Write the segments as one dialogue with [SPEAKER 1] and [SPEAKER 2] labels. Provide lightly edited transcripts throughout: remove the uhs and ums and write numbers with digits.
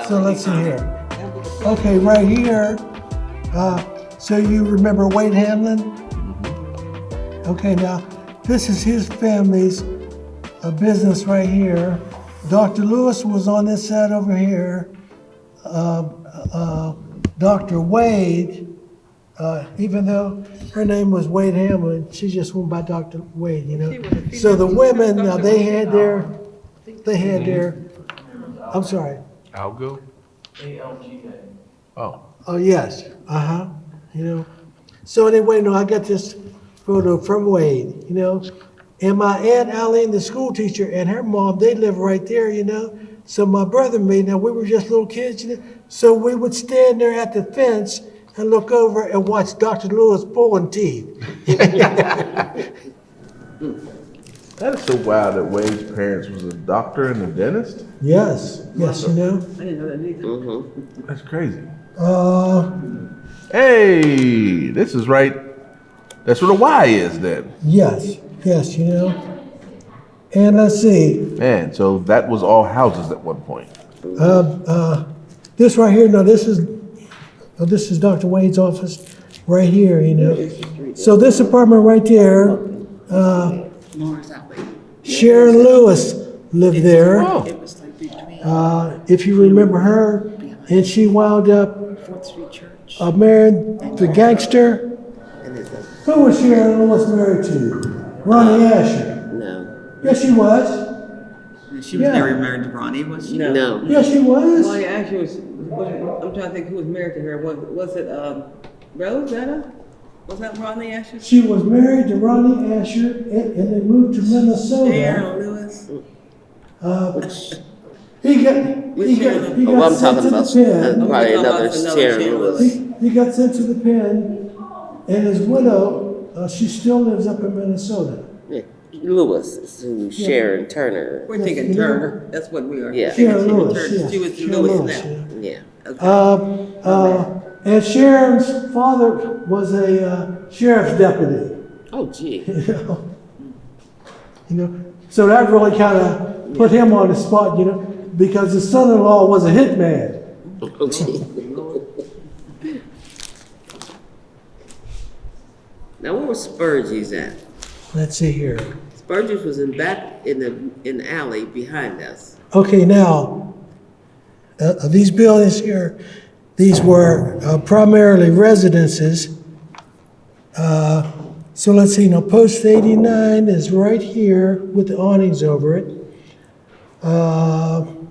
[SPEAKER 1] So let's see here. Okay, right here. So you remember Wade Hamlin? Okay, now this is his family's business right here. Dr. Lewis was on this side over here. Dr. Wade, even though her name was Wade Hamlin, she just went by Dr. Wade, you know. So the women, now they had their, I'm sorry.
[SPEAKER 2] Algo?
[SPEAKER 3] ALGA.
[SPEAKER 2] Oh.
[SPEAKER 1] Oh, yes, you know. So anyway, no, I got this photo from Wade, you know. And my Aunt Eileen, the school teacher, and her mom, they live right there, you know. So my brother and me, now we were just little kids, you know. So we would stand there at the fence and look over and watch Dr. Lewis pulling teeth.
[SPEAKER 2] That is so wild that Wade's parents was a doctor and a dentist.
[SPEAKER 1] Yes, you know.
[SPEAKER 4] I didn't know that either.
[SPEAKER 2] That's crazy.
[SPEAKER 1] Hey,
[SPEAKER 2] this is right. That's where the Y is then.
[SPEAKER 1] Yes, you know. And let's see.
[SPEAKER 2] Man, so that was all houses at one point.
[SPEAKER 1] This right here, no, this is Dr. Wade's office right here, you know. So this apartment right there, Sharon Lewis lived there.
[SPEAKER 2] Oh.
[SPEAKER 4] It was like between
[SPEAKER 1] If you remember her, and she wound up
[SPEAKER 4] 4th Street Church.
[SPEAKER 1] married the gangster. Who was Sharon Lewis married to? Ronnie Asher.
[SPEAKER 5] No.
[SPEAKER 1] Yes, she was.
[SPEAKER 6] She was never married to Ronnie, was she?
[SPEAKER 5] No.
[SPEAKER 1] Yes, she was.
[SPEAKER 4] Well, actually, I'm trying to think who was married to her. Was it Rosetta? Was that Ronnie Asher?
[SPEAKER 1] She was married to Ronnie Asher, and they moved to Minnesota.
[SPEAKER 4] Sharon Lewis.
[SPEAKER 1] He got
[SPEAKER 5] I'm
[SPEAKER 1] sent
[SPEAKER 5] talking
[SPEAKER 1] to
[SPEAKER 5] about
[SPEAKER 1] the pen.
[SPEAKER 5] probably another Sharon Lewis.
[SPEAKER 1] He got sent to the pen, and his widow, she still lives up in Minnesota.
[SPEAKER 5] Yeah. Lewis is who Sharon Turner.
[SPEAKER 4] We're thinking Turner. That's what we are.
[SPEAKER 5] Yeah.
[SPEAKER 1] Sharon Lewis,
[SPEAKER 4] Turner.
[SPEAKER 1] yeah.
[SPEAKER 4] She was
[SPEAKER 1] Sharon
[SPEAKER 4] Lewis
[SPEAKER 1] Lewis,
[SPEAKER 4] now.
[SPEAKER 1] yeah.
[SPEAKER 5] Yeah.
[SPEAKER 1] And Sharon's father was a sheriff's deputy.
[SPEAKER 5] Oh, gee.
[SPEAKER 1] You know, so that really kind of put him on the spot, you know, because his son-in-law was a hitman.
[SPEAKER 5] Oh, gee. Now, where was Spurge's at?
[SPEAKER 1] Let's see here.
[SPEAKER 5] Spurge's was in the alley behind us.
[SPEAKER 1] Okay, now, these buildings here, these were primarily residences. So let's see, now Post 89 is right here with the awnings over it. And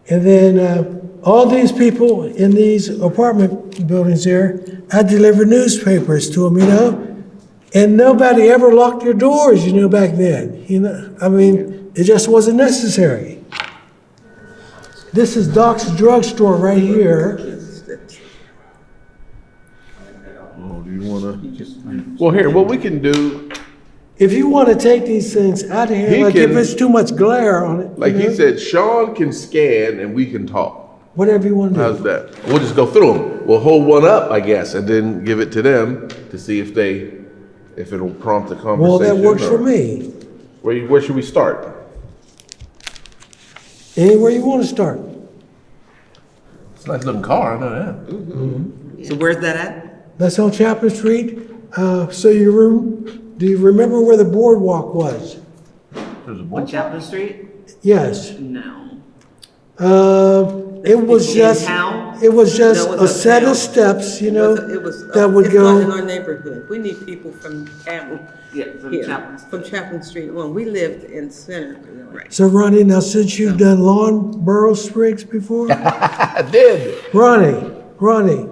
[SPEAKER 1] then all these people in these apartment buildings there, I delivered newspapers to them, you know? And nobody ever locked their doors, you know, back then. You know, I mean, it just wasn't necessary. This is Doc's drugstore right here.
[SPEAKER 2] Oh, do you want to? Well, here, what we can do,
[SPEAKER 1] If you want to take these things out of
[SPEAKER 2] He
[SPEAKER 1] here, like if
[SPEAKER 2] can-
[SPEAKER 1] it's too much glare on it,
[SPEAKER 2] like
[SPEAKER 1] you
[SPEAKER 2] he
[SPEAKER 1] know,
[SPEAKER 2] said, Sean can scan and we can talk.
[SPEAKER 1] whatever you want to
[SPEAKER 2] How's
[SPEAKER 1] do.
[SPEAKER 2] that? We'll just go through them. We'll hold one up, I guess, and then give it to them to see if it'll prompt a conversation.
[SPEAKER 1] Well, that works
[SPEAKER 2] or-
[SPEAKER 1] for me.
[SPEAKER 2] Where should we start?
[SPEAKER 1] Anywhere you want to start.
[SPEAKER 2] It's a nice looking car, I know that.
[SPEAKER 6] So where's that at?
[SPEAKER 1] That's on Chapline Street. Do you remember where the boardwalk was?
[SPEAKER 2] There's a
[SPEAKER 6] On
[SPEAKER 2] bunch.
[SPEAKER 6] Chapline Street?
[SPEAKER 1] Yes.
[SPEAKER 6] No.
[SPEAKER 1] It was
[SPEAKER 6] In
[SPEAKER 1] just,
[SPEAKER 6] town?
[SPEAKER 1] it was just
[SPEAKER 4] No, it
[SPEAKER 1] a
[SPEAKER 4] was
[SPEAKER 1] set of
[SPEAKER 4] uptown.
[SPEAKER 1] steps, you know,
[SPEAKER 4] It was
[SPEAKER 1] that would
[SPEAKER 4] it's not in
[SPEAKER 1] go.
[SPEAKER 4] our neighborhood. We need people from town.
[SPEAKER 6] Yeah, from
[SPEAKER 4] Here,
[SPEAKER 6] Chapline Street.
[SPEAKER 4] from Chapline Street on. We lived in Center.
[SPEAKER 6] Right.
[SPEAKER 1] So Ronnie, now since you've done lawn burrow sprigs before,
[SPEAKER 2] I did.
[SPEAKER 1] Ronnie,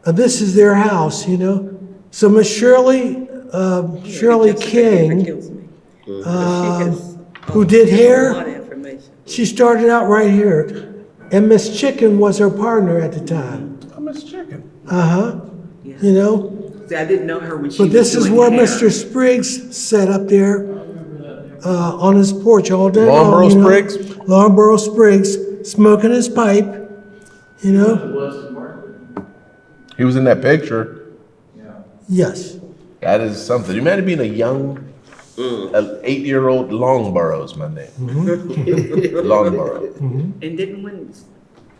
[SPEAKER 1] this is their house, you know. So Miss Shirley King,
[SPEAKER 4] Kills me.
[SPEAKER 1] who did
[SPEAKER 4] A lot
[SPEAKER 1] hair,
[SPEAKER 4] of information.
[SPEAKER 1] she started out right here. And Miss Chicken was her partner at the time.
[SPEAKER 2] I miss chicken.
[SPEAKER 1] You know,
[SPEAKER 6] See, I didn't know her when she
[SPEAKER 1] but
[SPEAKER 6] was
[SPEAKER 1] this is
[SPEAKER 6] doing
[SPEAKER 1] where
[SPEAKER 6] hair.
[SPEAKER 1] Mr. Spriggs sat up there on his porch all day long.
[SPEAKER 2] Marlboro
[SPEAKER 1] you know.
[SPEAKER 2] Spriggs?
[SPEAKER 1] Marlboro Spriggs, smoking his pipe, you know.
[SPEAKER 2] He was in that picture.
[SPEAKER 1] Yes.
[SPEAKER 2] That is something. You imagine being a young, an 8-year-old Longborough is my name. Longborough.
[SPEAKER 6] And didn't when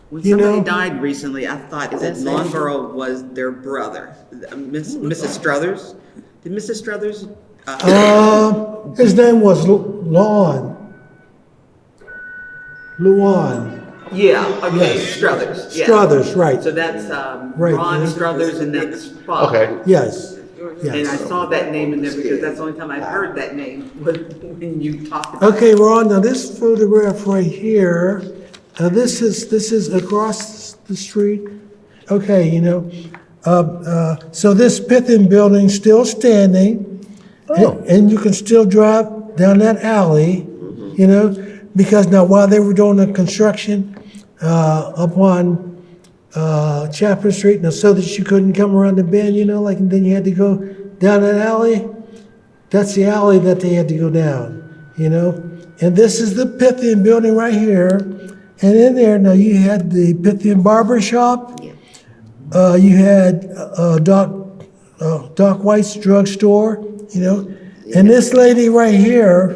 [SPEAKER 6] When
[SPEAKER 1] You
[SPEAKER 6] somebody
[SPEAKER 1] know?
[SPEAKER 6] died recently, I thought that Longborough was their brother, Mrs. Struthers. Did Mrs. Struthers?
[SPEAKER 1] His name was Luan.
[SPEAKER 6] Yeah. Okay.
[SPEAKER 1] Yes.
[SPEAKER 6] Struthers. Yeah.
[SPEAKER 1] Struthers, right.
[SPEAKER 6] So that's
[SPEAKER 1] Right,
[SPEAKER 6] Ron
[SPEAKER 1] yeah.
[SPEAKER 6] Struthers and that's father.
[SPEAKER 2] Okay.
[SPEAKER 1] Yes.
[SPEAKER 6] And I
[SPEAKER 1] Yes.
[SPEAKER 6] saw that name in there because that's the only time I've heard that name was when you talked about.
[SPEAKER 1] Okay, Ron, now this photograph right here, this is across the street. Okay, so this Pythian Building still standing. And you can still drive down that alley, because now while they were doing the construction up on Chapline Street, now so that you couldn't come around the bend, and then you had to go down that alley. That's the alley that they had to go down, And this is the Pythian Building right here. And in there, now you had the Pythian barbershop. You had Doc White's drugstore, And this lady right here,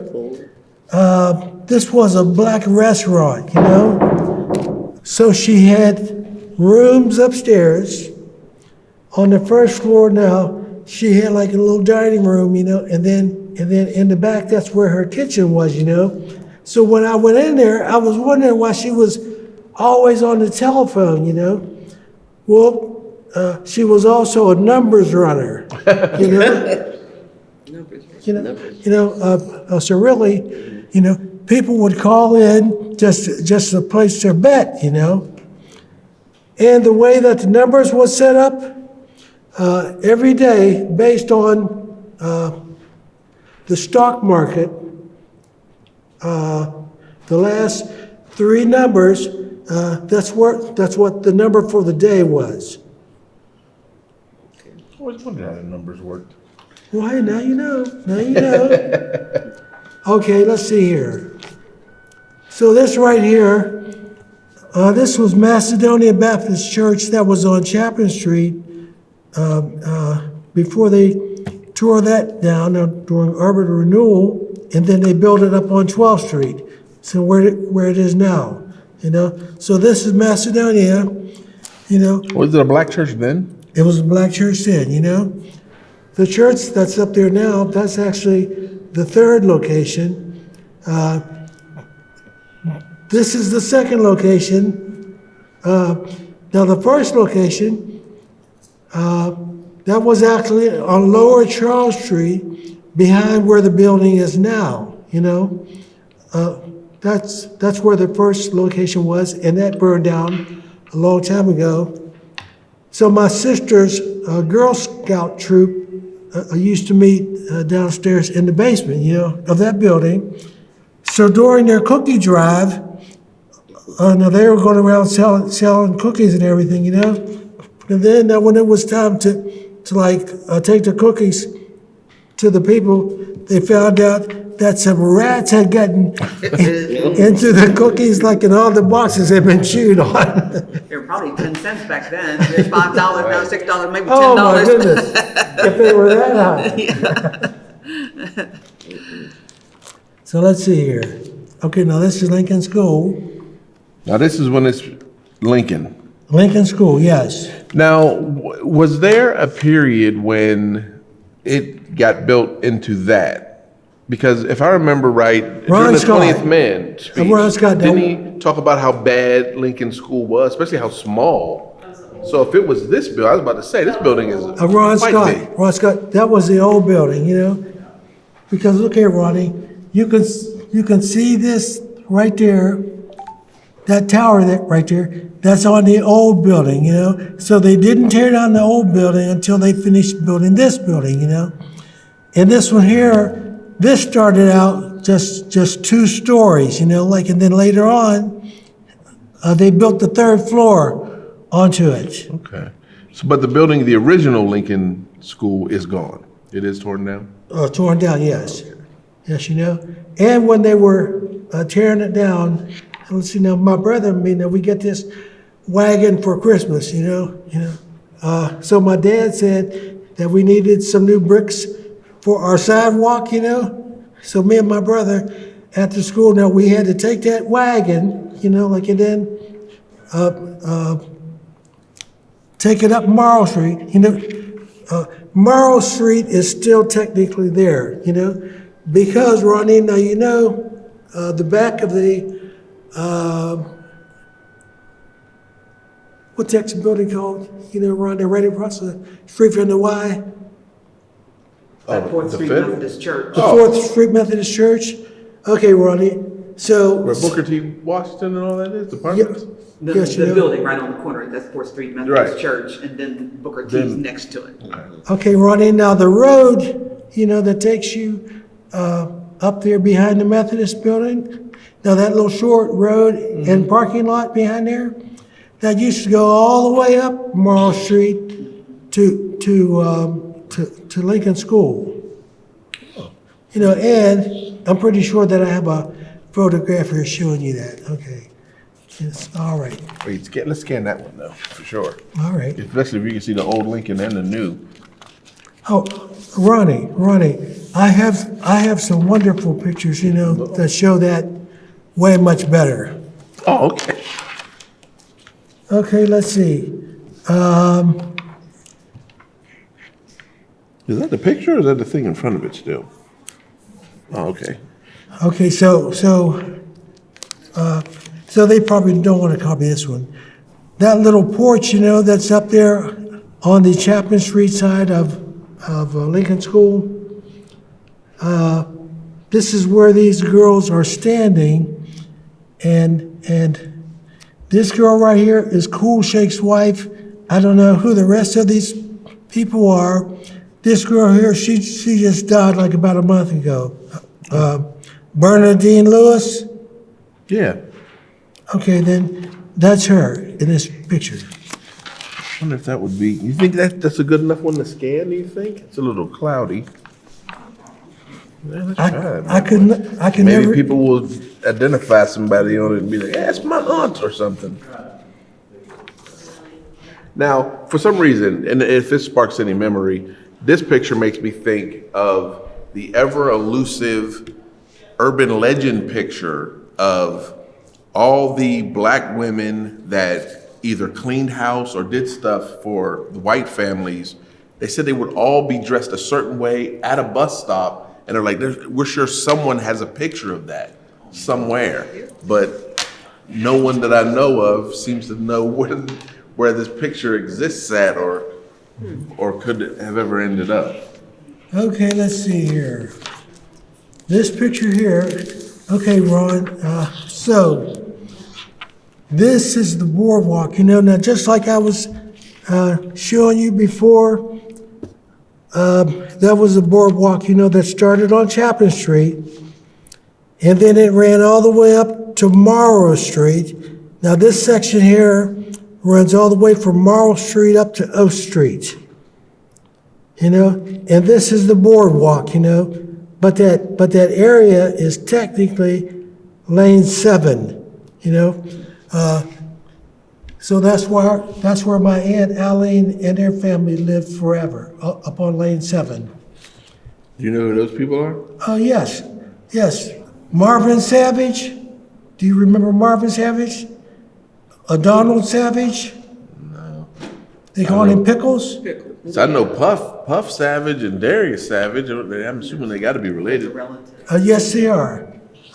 [SPEAKER 1] this was a black restaurant, So she had rooms upstairs. On the first floor now, she had like a little dining room, and then in the back, that's where her kitchen was, So when I went in there, I was wondering why she was always on the telephone, Well, she was also a numbers runner, So really, people would call in just to place their bet, And the way that the numbers was set up, every day based on the stock market, the last three numbers, that's what the number for the day was.
[SPEAKER 2] Always wondered how the numbers worked.
[SPEAKER 1] Why, now you know. Okay, let's see here. So this right here, this was Macedonia Baptist Church that was on Chapline Street before they tore that down during urban renewal, and then they built it up on 12th Street, so where it is now, So this is Macedonia,
[SPEAKER 2] Was it a black church then?
[SPEAKER 1] It was a black church then, The church that's up there now, that's actually the third location. This is the second location. Now, the first location, that was actually on Lower Charles Street, behind where the building is now, That's where the first location was, and that burned down a long time ago. So my sister's Girl Scout troop used to meet downstairs in the basement, of that building. So during their cookie drive, now they were going around selling cookies and everything, And then when it was time to take the cookies to the people, they found out that some rats had gotten into the cookies, and all the boxes had been chewed on.
[SPEAKER 6] They were probably 10 cents back then. They're $5 now, $6, maybe $10.
[SPEAKER 1] Oh my goodness! If they were that high. So let's see here. Okay, now this is Lincoln School.
[SPEAKER 2] Now this is when it's Lincoln.
[SPEAKER 1] Lincoln School, yes.
[SPEAKER 2] Now, was there a period when it got built into that? Because if I remember right, during the
[SPEAKER 1] Scott.
[SPEAKER 2] 20th Man speech,
[SPEAKER 1] Ron Scott,
[SPEAKER 2] didn't he talk about how bad Lincoln School was, especially how small? So if it was this building, I was about to say, this building is
[SPEAKER 1] Ron
[SPEAKER 2] quite
[SPEAKER 1] Scott.
[SPEAKER 2] big.
[SPEAKER 1] Ron Scott, that was the old building, Because look here, Ronnie, you can see this right there, that tower right there, that's on the old building, So they didn't tear down the old building until they finished building this building, And this one here, this started out just 2 stories, and then later on, they built the 3rd floor onto it.
[SPEAKER 2] Okay. So, but the building, the original Lincoln School is gone. It is torn down?
[SPEAKER 1] Torn down, yes. Yes, And when they were tearing it down, let's see, now my brother and me, now we get this wagon for Christmas, So my dad said that we needed some new bricks for our sidewalk, So me and my brother, after school, now we had to take that wagon, and then take it up Morrow Street, Morrow Street is still technically there, because Ronnie, now the back of the, what's that building called? Ron, they're right across the street from the Y,
[SPEAKER 6] At Fourth
[SPEAKER 2] the
[SPEAKER 6] Street
[SPEAKER 2] Fifth?
[SPEAKER 6] Methodist Church.
[SPEAKER 1] the Fourth Street Methodist Church. Okay, Ronnie, so.
[SPEAKER 2] Where Booker T. Washington and all that is, the apartments?
[SPEAKER 6] The,
[SPEAKER 1] Yes,
[SPEAKER 6] the building right on the corner, that's Fourth Street Methodist
[SPEAKER 2] Right.
[SPEAKER 6] Church, and then Booker T's
[SPEAKER 2] Then-
[SPEAKER 6] next to it.
[SPEAKER 1] Okay, Ronnie, now the road, that takes you up there behind the Methodist building, now that little short road and parking lot behind there, that used to go all the way up Morrow Street to Lincoln School. And I'm pretty sure that I have a photograph here showing you that. Okay, it's all right,
[SPEAKER 2] Wait, let's scan that one though, for sure.
[SPEAKER 1] all right.
[SPEAKER 2] Especially if you can see the old Lincoln and the new.
[SPEAKER 1] Oh, Ronnie, I have some wonderful pictures, that show that way much better.
[SPEAKER 2] Oh, okay.
[SPEAKER 1] Okay, let's see.
[SPEAKER 2] Is that the picture or is that the thing in front of it still? Oh, okay.
[SPEAKER 1] Okay, so they probably don't want to copy this one. That little porch, that's up there on the Chapline Street side of Lincoln School. This is where these girls are standing, and this girl right here is Cool Shake's wife. I don't know who the rest of these people are. This girl here, she just died like about a month ago. Bernadine Lewis.
[SPEAKER 2] Yeah.
[SPEAKER 1] Okay, then that's her in this picture.
[SPEAKER 2] I wonder if that would be, you think that's a good enough one to scan, do you think? It's a little cloudy. Yeah, let's try it,
[SPEAKER 1] I
[SPEAKER 2] man.
[SPEAKER 1] can
[SPEAKER 2] Maybe
[SPEAKER 1] never.
[SPEAKER 2] people will identify somebody on it and be like, yeah, it's my aunt or something. Now, for some reason, and if this sparks any memory, this picture makes me think of the ever elusive urban legend picture of all the black women that either cleaned house or did stuff for the white families. They said they would all be dressed a certain way at a bus stop. And they're like, we're sure someone has a picture of that somewhere. But no one that I know of seems to know where this picture exists at or could have ever ended up.
[SPEAKER 1] Okay, let's see here. This picture here. Okay, Ron. So this is the boardwalk. Now just like I was showing you before. That was the boardwalk, that started on Chapline Street, and then it ran all the way up to Morrow Street. Now this section here runs all the way from Morrow Street up to Oak Street, and this is the boardwalk, but that area is technically Lane 7, So that's where my Aunt Aline and their family lived forever, up on Lane 7.
[SPEAKER 2] Do you know who those people are?
[SPEAKER 1] Oh, yes. Marvin Savage. Do you remember Marvin Savage? Donald Savage? No. They call him Pickles?
[SPEAKER 2] So I know Puff Savage and Darius Savage. I'm assuming they got to be related.
[SPEAKER 6] Relative.
[SPEAKER 1] Yes, they are.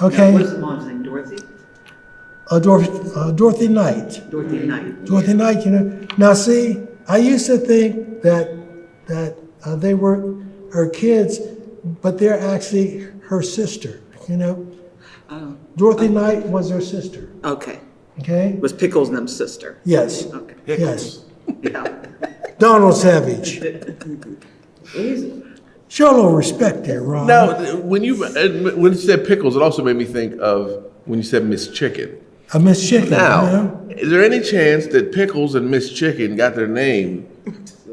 [SPEAKER 6] Now,
[SPEAKER 1] Okay.
[SPEAKER 6] what is the mom's name, Dorothy?
[SPEAKER 1] Dorothy Knight.
[SPEAKER 6] Dorothy Knight.
[SPEAKER 1] Dorothy Knight, Now, see, I used to think that they were her kids, but they're actually her sister,
[SPEAKER 6] Oh,
[SPEAKER 1] Dorothy Knight was her sister,
[SPEAKER 6] okay.
[SPEAKER 1] okay?
[SPEAKER 6] Was Pickles and them's sister?
[SPEAKER 1] Yes,
[SPEAKER 6] Okay.
[SPEAKER 1] yes.
[SPEAKER 6] Yeah.
[SPEAKER 1] Donald Savage. Show a little respect there, Ron.
[SPEAKER 2] Now, when you said pickles, it also made me think of when you said Miss Chicken.
[SPEAKER 1] I miss chicken,
[SPEAKER 2] Now, is there any chance that Pickles and Miss Chicken got their name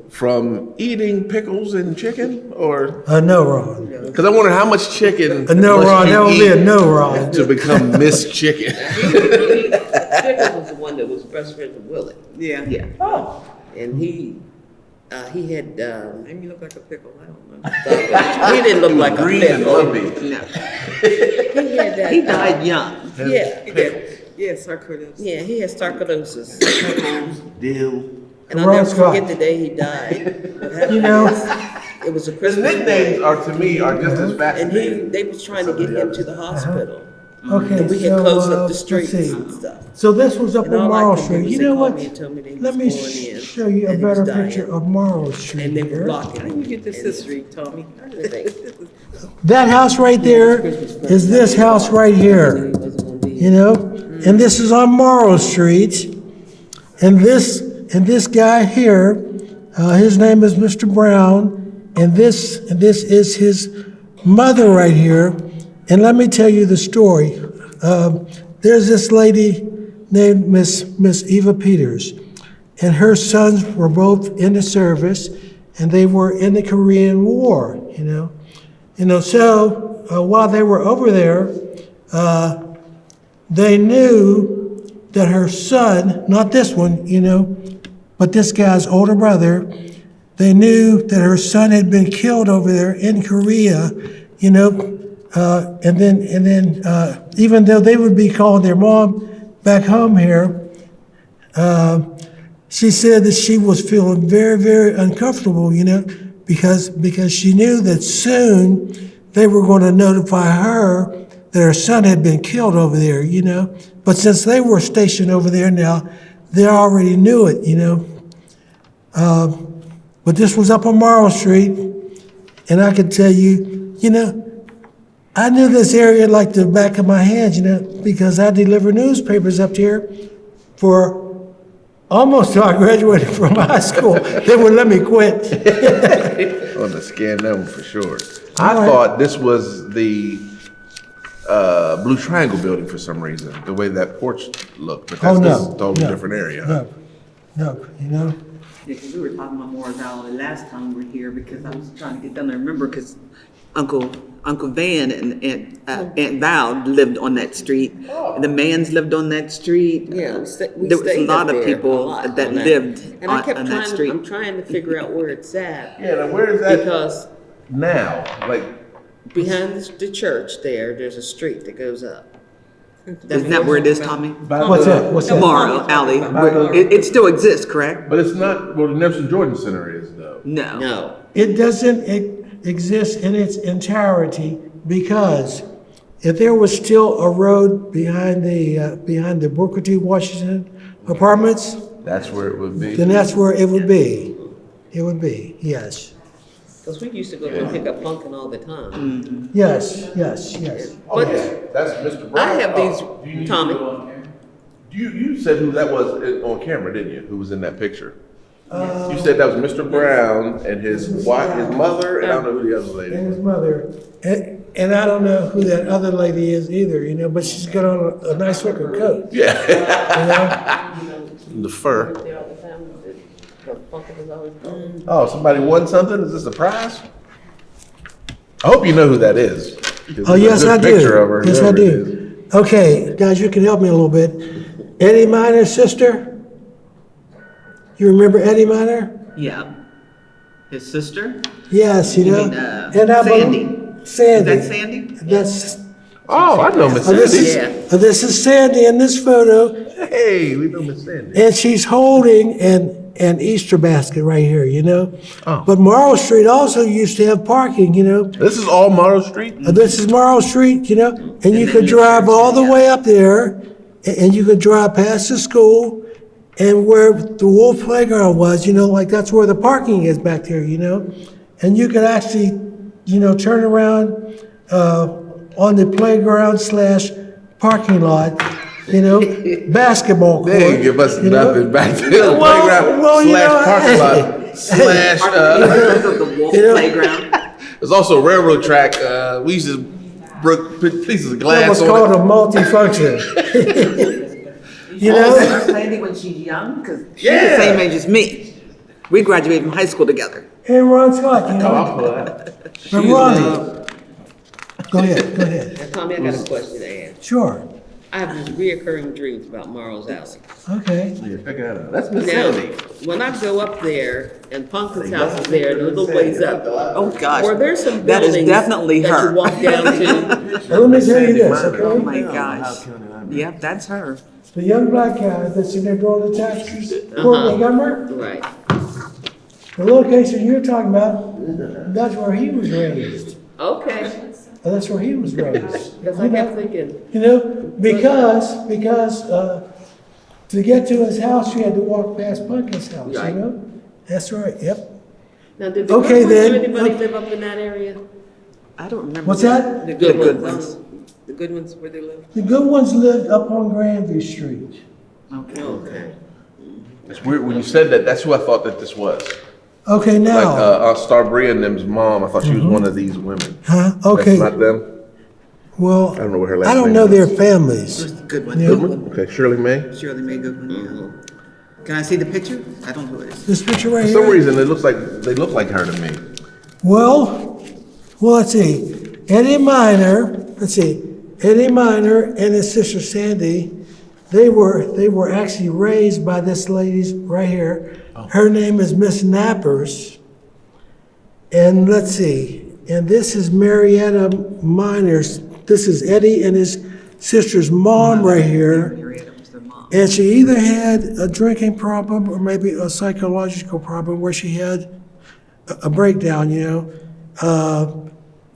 [SPEAKER 2] from eating pickles and chicken, or
[SPEAKER 1] No, Ron.
[SPEAKER 2] because I wonder how much chicken
[SPEAKER 1] No,
[SPEAKER 2] must
[SPEAKER 1] Ron,
[SPEAKER 2] you
[SPEAKER 1] that would be a
[SPEAKER 2] eat
[SPEAKER 1] no, Ron.
[SPEAKER 2] to become Miss Chicken?
[SPEAKER 5] Pickles was the one that was best friend with Willie,
[SPEAKER 6] Yeah.
[SPEAKER 5] Yeah.
[SPEAKER 4] Oh,
[SPEAKER 5] and he had,
[SPEAKER 4] made me look like a pickle, I don't know.
[SPEAKER 5] he didn't look like a
[SPEAKER 2] Green and
[SPEAKER 5] pickle.
[SPEAKER 2] lumpy.
[SPEAKER 5] No. He had that.
[SPEAKER 6] He died young.
[SPEAKER 5] Yeah,
[SPEAKER 4] Yes, sarcoidosis.
[SPEAKER 6] Yeah, he has sarcoidosis.
[SPEAKER 2] Dill.
[SPEAKER 6] And I'll never
[SPEAKER 1] Scott.
[SPEAKER 6] forget the day he died. What happened
[SPEAKER 1] You know-
[SPEAKER 6] is, it was a
[SPEAKER 2] His
[SPEAKER 6] Christmas
[SPEAKER 2] nicknames
[SPEAKER 6] day,
[SPEAKER 2] are, to me, are just as
[SPEAKER 6] and
[SPEAKER 2] fascinating.
[SPEAKER 6] they was trying to get him to the hospital.
[SPEAKER 1] Okay,
[SPEAKER 6] And we had
[SPEAKER 1] so,
[SPEAKER 6] closed up the
[SPEAKER 1] let's
[SPEAKER 6] streets
[SPEAKER 1] see.
[SPEAKER 6] and stuff.
[SPEAKER 1] So this was up
[SPEAKER 6] And
[SPEAKER 1] on
[SPEAKER 6] all I
[SPEAKER 1] Morrow
[SPEAKER 6] could do
[SPEAKER 1] Street.
[SPEAKER 6] was
[SPEAKER 1] You
[SPEAKER 6] they
[SPEAKER 1] know
[SPEAKER 6] called
[SPEAKER 1] what?
[SPEAKER 6] me and told me they
[SPEAKER 1] Let
[SPEAKER 6] was
[SPEAKER 1] me
[SPEAKER 6] going in,
[SPEAKER 1] show you a
[SPEAKER 6] and he was
[SPEAKER 1] better
[SPEAKER 6] dying.
[SPEAKER 1] picture of Morrow Street
[SPEAKER 6] And they were
[SPEAKER 1] here.
[SPEAKER 6] blocking
[SPEAKER 4] How do
[SPEAKER 6] him.
[SPEAKER 4] you get this history, Tommy?
[SPEAKER 1] That house right there is this house right here. You know, and this is on Morrow Street, and this guy here, his name is Mr. Brown, and this is his mother right here. And let me tell you the story. There's this lady named Miss Eva Peters, and her sons were both in the service, and they were in the Korean War. So while they were over there, they knew that her son, not this one, but this guy's older brother, they knew that her son had been killed over there in Korea, and then even though they would be calling their mom back home here, she said that she was feeling very, very uncomfortable, because she knew that soon they were going to notify her that her son had been killed over there, But since they were stationed over there now, they already knew it, But this was up on Morrow Street, and I can tell you, I knew this area like the back of my hand, because I delivered newspapers up here for almost till I graduated from high school. They wouldn't let me quit.
[SPEAKER 2] I want to scan them for sure. I thought this was the Blue Triangle building for some reason, the way that porch looked, but that's this totally different area.
[SPEAKER 1] No,
[SPEAKER 6] Yeah, because we were talking about Morris Alley last time we were here, because I was trying to get down there. Remember, because Uncle Van and Aunt Val lived on that street. The Mans lived on that street.
[SPEAKER 5] Yeah, we
[SPEAKER 6] There was a
[SPEAKER 5] stayed
[SPEAKER 6] lot
[SPEAKER 5] up
[SPEAKER 6] of
[SPEAKER 5] there
[SPEAKER 6] people
[SPEAKER 5] a lot
[SPEAKER 6] that
[SPEAKER 5] on that.
[SPEAKER 6] lived
[SPEAKER 5] And I
[SPEAKER 6] on
[SPEAKER 5] kept
[SPEAKER 6] that
[SPEAKER 5] trying,
[SPEAKER 6] street.
[SPEAKER 5] I'm trying to figure out where it's at.
[SPEAKER 2] Yeah, now where is that
[SPEAKER 5] Because
[SPEAKER 2] now? Like,
[SPEAKER 5] behind the church there's a street that goes up.
[SPEAKER 6] Isn't that where it is, Tommy?
[SPEAKER 1] What's that? What's that?
[SPEAKER 6] Morrow Alley. It still exists, correct?
[SPEAKER 2] but it's not, well, the Nelson Jordan Center is though.
[SPEAKER 6] No.
[SPEAKER 5] No.
[SPEAKER 1] It doesn't exist in its entirety, because if there was still a road behind the Booker T. Washington apartments,
[SPEAKER 2] That's where it would be.
[SPEAKER 1] then that's where it would be. It would be, yes.
[SPEAKER 5] Because we used to go and pick up pumpkin all the time.
[SPEAKER 1] Yes.
[SPEAKER 2] Oh, yeah, that's Mr. Brown.
[SPEAKER 5] I have these,
[SPEAKER 2] Do you need
[SPEAKER 5] Tommy.
[SPEAKER 2] to go on camera? You said who that was on camera, didn't you? Who was in that picture? You said that was Mr. Brown and his wife, his mother, and I don't know who the other lady
[SPEAKER 1] And
[SPEAKER 2] was.
[SPEAKER 1] his mother. And I don't know who that other lady is either, but she's got on a nice looking coat.
[SPEAKER 2] Yeah,
[SPEAKER 1] You know?
[SPEAKER 2] the fur.
[SPEAKER 5] There all the time. The pumpkin was always gone.
[SPEAKER 2] Oh, somebody won something? Is this a prize? I hope you know who that is.
[SPEAKER 1] Oh, yes, I do.
[SPEAKER 2] Picture of her,
[SPEAKER 1] Yes, I
[SPEAKER 2] whoever it is.
[SPEAKER 1] do. Okay, guys, you can help me a little bit. Eddie Miner's sister? You remember Eddie Miner?
[SPEAKER 6] Yeah. His sister?
[SPEAKER 1] Yes,
[SPEAKER 6] You
[SPEAKER 1] know.
[SPEAKER 6] mean,
[SPEAKER 1] And I bel-
[SPEAKER 6] Sandy?
[SPEAKER 1] Sandy.
[SPEAKER 6] Is that Sandy?
[SPEAKER 1] That's,
[SPEAKER 2] Oh, I know Miss
[SPEAKER 1] this
[SPEAKER 2] Sandy.
[SPEAKER 1] is, this is Sandy in this photo,
[SPEAKER 2] Hey, we know Miss Sandy.
[SPEAKER 1] and she's holding an Easter basket right here,
[SPEAKER 2] Oh.
[SPEAKER 1] But Morrow Street also used to have parking,
[SPEAKER 2] This is all Morrow Street?
[SPEAKER 1] This is Morrow Street, and you
[SPEAKER 6] then
[SPEAKER 1] could
[SPEAKER 6] the
[SPEAKER 1] drive
[SPEAKER 6] church,
[SPEAKER 1] all the
[SPEAKER 6] yeah.
[SPEAKER 1] way up there, and you could drive past the school, and where the Wolf Playground was, like that's where the parking is back there, and you could actually, turn around on the playground / parking lot, basketball court.
[SPEAKER 2] They ain't give us nothing back there. The
[SPEAKER 1] Well,
[SPEAKER 2] playground
[SPEAKER 1] well,
[SPEAKER 2] / parking lot slash.
[SPEAKER 6] Because of the Wolf Playground?
[SPEAKER 2] There's also a railroad track. We used to put pieces of
[SPEAKER 1] That
[SPEAKER 2] glass
[SPEAKER 1] was
[SPEAKER 2] on
[SPEAKER 1] called
[SPEAKER 2] it.
[SPEAKER 1] a multifunction.
[SPEAKER 6] Sandy when she's young? Because she's
[SPEAKER 2] Yeah.
[SPEAKER 6] the same age as me. We graduated from high school together.
[SPEAKER 1] And Ron Scott,
[SPEAKER 2] Oh, I'll pull that.
[SPEAKER 1] But Ronnie, go ahead.
[SPEAKER 5] Now, Tommy, I got a question to ask.
[SPEAKER 1] Sure,
[SPEAKER 5] I have these reoccurring dreams about Morrow's Alley.
[SPEAKER 1] okay.
[SPEAKER 2] Yeah, check that out. That's Miss
[SPEAKER 5] Now,
[SPEAKER 2] Sandy.
[SPEAKER 5] when I go up there, and Pumpkin's house is there, and a little ways up,
[SPEAKER 6] Oh, gosh.
[SPEAKER 5] were there some
[SPEAKER 6] That is
[SPEAKER 5] buildings
[SPEAKER 6] definitely
[SPEAKER 5] that
[SPEAKER 6] her.
[SPEAKER 5] you walk down to?
[SPEAKER 1] let me tell you this,
[SPEAKER 6] Oh
[SPEAKER 1] okay?
[SPEAKER 6] my gosh. Yep, that's her.
[SPEAKER 1] The young black guy that's in there doing the taxes, Courtney Gummer,
[SPEAKER 5] Right.
[SPEAKER 1] the location you're talking about, that's where he was raised.
[SPEAKER 5] Okay.
[SPEAKER 1] That's where he was raised.
[SPEAKER 5] Because I kept thinking,
[SPEAKER 1] You know, because, to get to his house, you had to walk past Pumpkin's house, you
[SPEAKER 5] Right.
[SPEAKER 1] know? That's right, yep.
[SPEAKER 5] now did the
[SPEAKER 1] Okay,
[SPEAKER 5] Goodwins or
[SPEAKER 1] then.
[SPEAKER 5] anybody live up in that area?
[SPEAKER 6] I don't remember.
[SPEAKER 1] What's that?
[SPEAKER 5] The
[SPEAKER 6] good
[SPEAKER 5] good
[SPEAKER 6] ones.
[SPEAKER 5] ones. The good ones where they live?
[SPEAKER 1] The good ones lived up on Grandview Street.
[SPEAKER 6] Okay.
[SPEAKER 5] Okay.
[SPEAKER 2] It's weird, when you said that, that's who I thought that this was.
[SPEAKER 1] Okay,
[SPEAKER 2] Like,
[SPEAKER 1] now,
[SPEAKER 2] Aunt Starbria and them's mom, I thought she was one of these women.
[SPEAKER 1] huh, okay,
[SPEAKER 2] That's not them?
[SPEAKER 1] well,
[SPEAKER 2] I don't know what her last
[SPEAKER 1] I don't
[SPEAKER 2] name
[SPEAKER 1] know
[SPEAKER 2] is.
[SPEAKER 1] their families.
[SPEAKER 6] Who's the good one?
[SPEAKER 1] Yeah.
[SPEAKER 2] Goodman? Okay, Shirley May?
[SPEAKER 6] Shirley Mae Goodwin, yeah. Can I see the picture? I don't know who it is.
[SPEAKER 1] This picture right
[SPEAKER 2] For
[SPEAKER 1] here.
[SPEAKER 2] some reason, they look like her to me.
[SPEAKER 1] Well, let's see. Eddie Minor and his sister Sandy, they were actually raised by this lady right here. Her name is Miss Nappers. And let's see, and this is Marietta Miners. This is Eddie and his sister's mom right here.
[SPEAKER 6] Marietta was their mom.
[SPEAKER 1] And she either had a drinking problem or maybe a psychological problem where she had a breakdown, you know.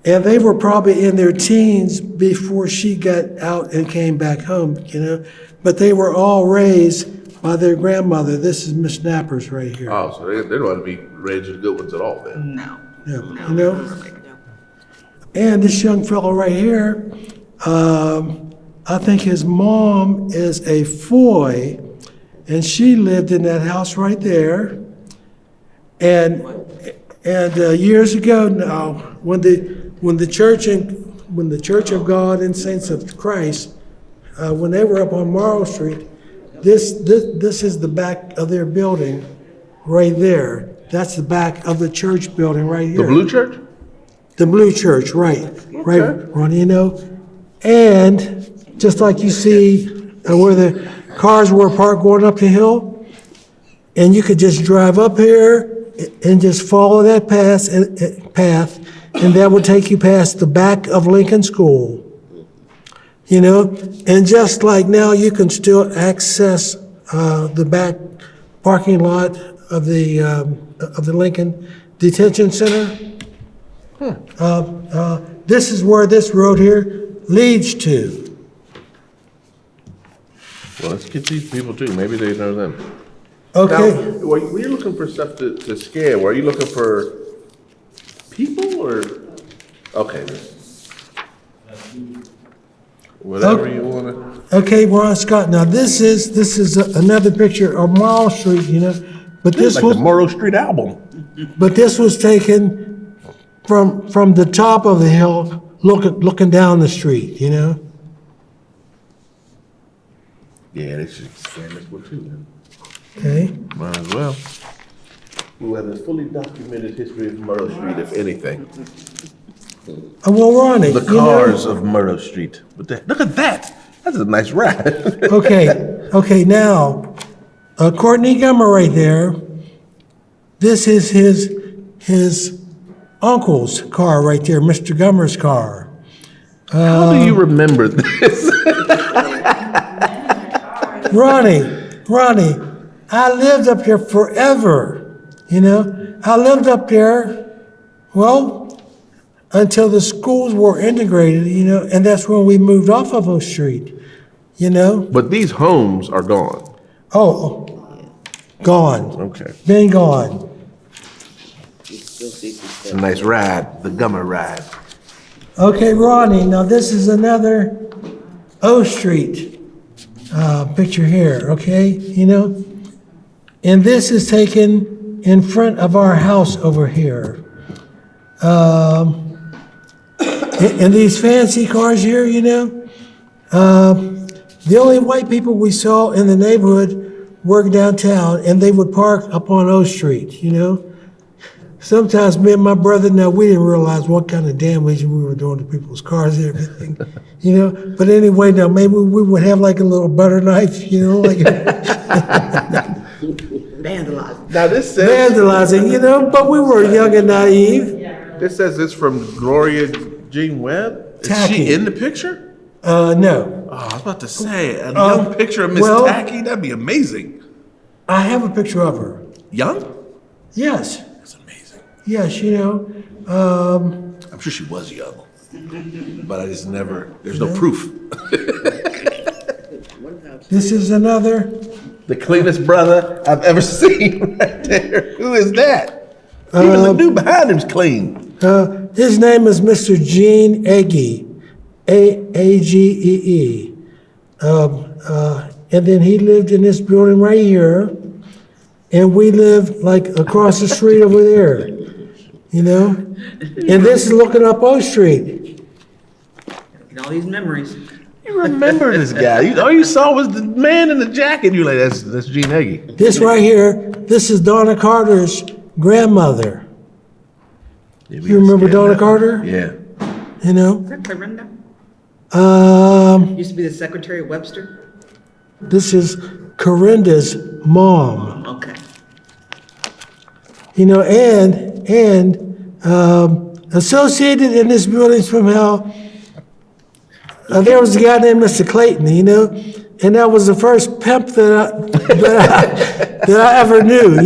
[SPEAKER 1] And they were probably in their teens before she got out and came back home, you know. But they were all raised by their grandmother. This is Miss Nappers right here.
[SPEAKER 2] Oh, so they don't want to be raised as good ones at all then.
[SPEAKER 6] No.
[SPEAKER 1] Yeah, you know. And this young fellow right here, I think his mom is a Foy, and she lived in that house right there. And years ago now, when the Church of God and Saints of Christ, when they were up on Morrow Street, this is the back of their building, right there. That's the back of the church building right here.
[SPEAKER 2] The Blue Church?
[SPEAKER 1] The Blue Church, right, Ronnie, you know. And just like you see where the cars were parked going up the hill, and you could just drive up here and just follow that path, and that would take you past the back of Lincoln School. You know, and just like now, you can still access the back parking lot of the Lincoln Detention Center. This is where this road here leads to.
[SPEAKER 2] Well, let's get these people too. Maybe they know them.
[SPEAKER 1] Okay.
[SPEAKER 2] Now, were you looking for stuff to scan? Were you looking for people or? Okay. Whatever you wanna.
[SPEAKER 1] Okay, Ron Scott. Now this is another picture of Morrow Street, you know, but
[SPEAKER 2] It's
[SPEAKER 1] this
[SPEAKER 2] like
[SPEAKER 1] was
[SPEAKER 2] the Morrow Street album.
[SPEAKER 1] taken from the top of the hill, looking down the street, you know.
[SPEAKER 2] Yeah, they should scan this one too. Then.
[SPEAKER 1] Okay.
[SPEAKER 2] Might as well. Who has a fully documented history of Morrow Street, if anything.
[SPEAKER 1] Well, Ronnie,
[SPEAKER 2] The
[SPEAKER 1] you know-
[SPEAKER 2] cars of Morrow Street. Look at that. That's a nice ride.
[SPEAKER 1] Okay. Now, Courtney Gummer right there. This is his uncle's car right there, Mr. Gummer's car.
[SPEAKER 2] How do you remember this?
[SPEAKER 1] Ronnie, I lived up here forever, you know. I lived up there, well, until the schools were integrated, you know, and that's when we moved off of Oak Street, you know.
[SPEAKER 2] But these homes are gone.
[SPEAKER 1] Oh, gone,
[SPEAKER 2] Okay.
[SPEAKER 1] been gone.
[SPEAKER 5] you still see some
[SPEAKER 2] It's a
[SPEAKER 5] stuff.
[SPEAKER 2] nice ride, the Gummer ride.
[SPEAKER 1] Okay, Ronnie, now this is another O Street picture here, okay, you know? And this is taken in front of our house over here. And these fancy cars here, you know? The only white people we saw in the neighborhood were downtown, and they would park up on O Street, you know? Sometimes me and my brother, now, we didn't realize what kind of damage we were doing to people's cars and everything, you know? But anyway, now, maybe we would have like a little butter knife, you know, like
[SPEAKER 6] Vandalized.
[SPEAKER 2] Now this says
[SPEAKER 1] vandalizing, you know? But we were young and naive.
[SPEAKER 2] this from Gloria Jean Webb. Is
[SPEAKER 1] Tacky.
[SPEAKER 2] she in the picture?
[SPEAKER 1] No.
[SPEAKER 2] Oh, I was about to say, a young picture of Miss
[SPEAKER 1] well-
[SPEAKER 2] Tacky, that'd be amazing.
[SPEAKER 1] I have a picture of her.
[SPEAKER 2] Young?
[SPEAKER 1] Yes.
[SPEAKER 2] That's amazing.
[SPEAKER 1] Yes,
[SPEAKER 2] I'm sure she was young, but I just never, there's no proof.
[SPEAKER 1] this is another.
[SPEAKER 2] The cleanest brother I've ever seen right there. Who is that? Even the dude behind him's clean.
[SPEAKER 1] His name is Mr. Gene Agee, Agee. And then he lived in this building right here, and we lived like across the street over there, And this is looking up O Street.
[SPEAKER 6] Get all these memories.
[SPEAKER 2] You remember this guy. All you saw was the man in the jacket. You're like, that's Gene Hagee.
[SPEAKER 1] This right here, this is Donna Carter's grandmother. You remember Donna Carter?
[SPEAKER 2] Yeah.
[SPEAKER 6] Is that Clarinda? Used to be the secretary of Webster?
[SPEAKER 1] This is Corinda's mom.
[SPEAKER 6] Okay.
[SPEAKER 1] And associated in this building somehow, there was a guy named Mr. Clayton, and that was the first pimp that I ever knew,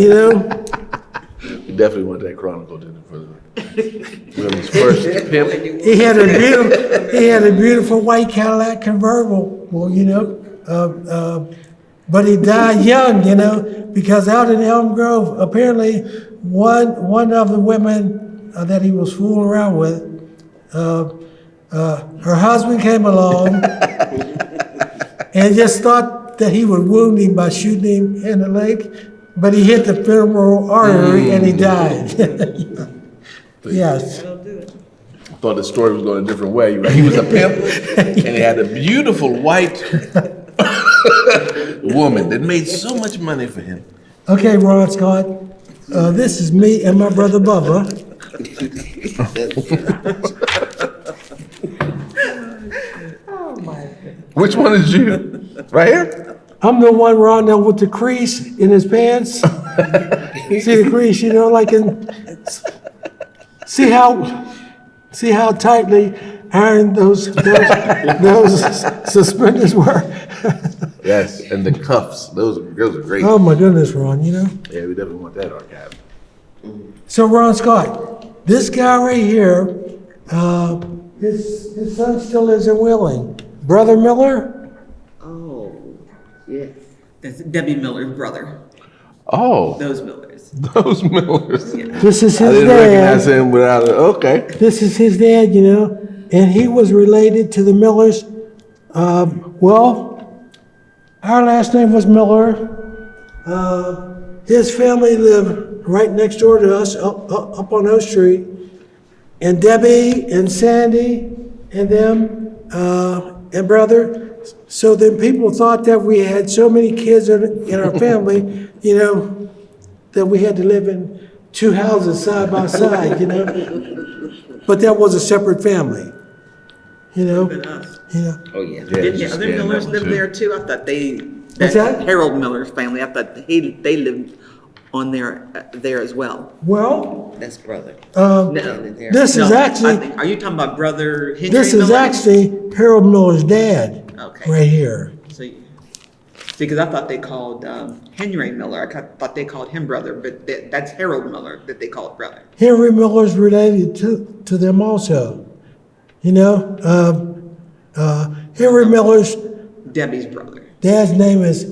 [SPEAKER 2] We definitely want that chronicled for the women's first pimp.
[SPEAKER 1] He had a beautiful white Cadillac convertible, but he died young, because out in Elm Grove, apparently one of the women that he was fooling around with, her husband came along and just thought that he would wound him by shooting him in the leg, but he hit the femoral artery and he died. Yes.
[SPEAKER 2] I thought the story was going a different way. Right? He was a pimp, and he had a beautiful white woman that made so much money for him.
[SPEAKER 1] Okay, Ron Scott, this is me and my brother Bubba.
[SPEAKER 2] Which one is you? Right here?
[SPEAKER 1] I'm the one, Ron, now with the crease in his pants. See the crease, like see how tightly ironed those suspenders were.
[SPEAKER 2] Yes, and the cuffs. Those are great.
[SPEAKER 1] Oh my goodness, Ron,
[SPEAKER 2] Yeah, we definitely want that archive.
[SPEAKER 1] So Ron Scott, this guy right here, his son still lives in Wheeling. Brother Miller?
[SPEAKER 5] Oh, yes.
[SPEAKER 6] That's Debbie Miller's brother.
[SPEAKER 2] Oh,
[SPEAKER 6] Those Millers.
[SPEAKER 2] those Millers.
[SPEAKER 1] This is
[SPEAKER 2] I
[SPEAKER 1] his
[SPEAKER 2] didn't recognize
[SPEAKER 1] dad.
[SPEAKER 2] him without it. Okay.
[SPEAKER 1] This is his dad, and he was related to the Millers. Our last name was Miller. His family lived right next door to us, up on O Street. And Debbie and Sandy and them, and brother. So then people thought that we had so many kids in our family, that we had to live in two houses side by side, But that was a separate family,
[SPEAKER 6] Been us.
[SPEAKER 5] Oh, yeah.
[SPEAKER 6] Didn't the
[SPEAKER 2] just
[SPEAKER 6] other
[SPEAKER 2] scanned that
[SPEAKER 6] Millers
[SPEAKER 2] one,
[SPEAKER 6] live
[SPEAKER 2] too.
[SPEAKER 6] there too? I thought
[SPEAKER 1] What's that?
[SPEAKER 6] Harold Miller's family, I thought they lived on there as well.
[SPEAKER 1] well,
[SPEAKER 5] That's brother.
[SPEAKER 6] No.
[SPEAKER 1] this is
[SPEAKER 6] No,
[SPEAKER 1] actually,
[SPEAKER 6] are you talking about brother Henry
[SPEAKER 1] this is
[SPEAKER 6] Miller?
[SPEAKER 1] actually Harold Miller's dad,
[SPEAKER 6] Okay.
[SPEAKER 1] right here.
[SPEAKER 6] See, because I thought they called Henry Miller. I thought they called him brother, but that's Harold Miller that they called brother.
[SPEAKER 1] Henry Miller's related to them also, Henry Miller's
[SPEAKER 6] Debbie's brother.
[SPEAKER 1] dad's name is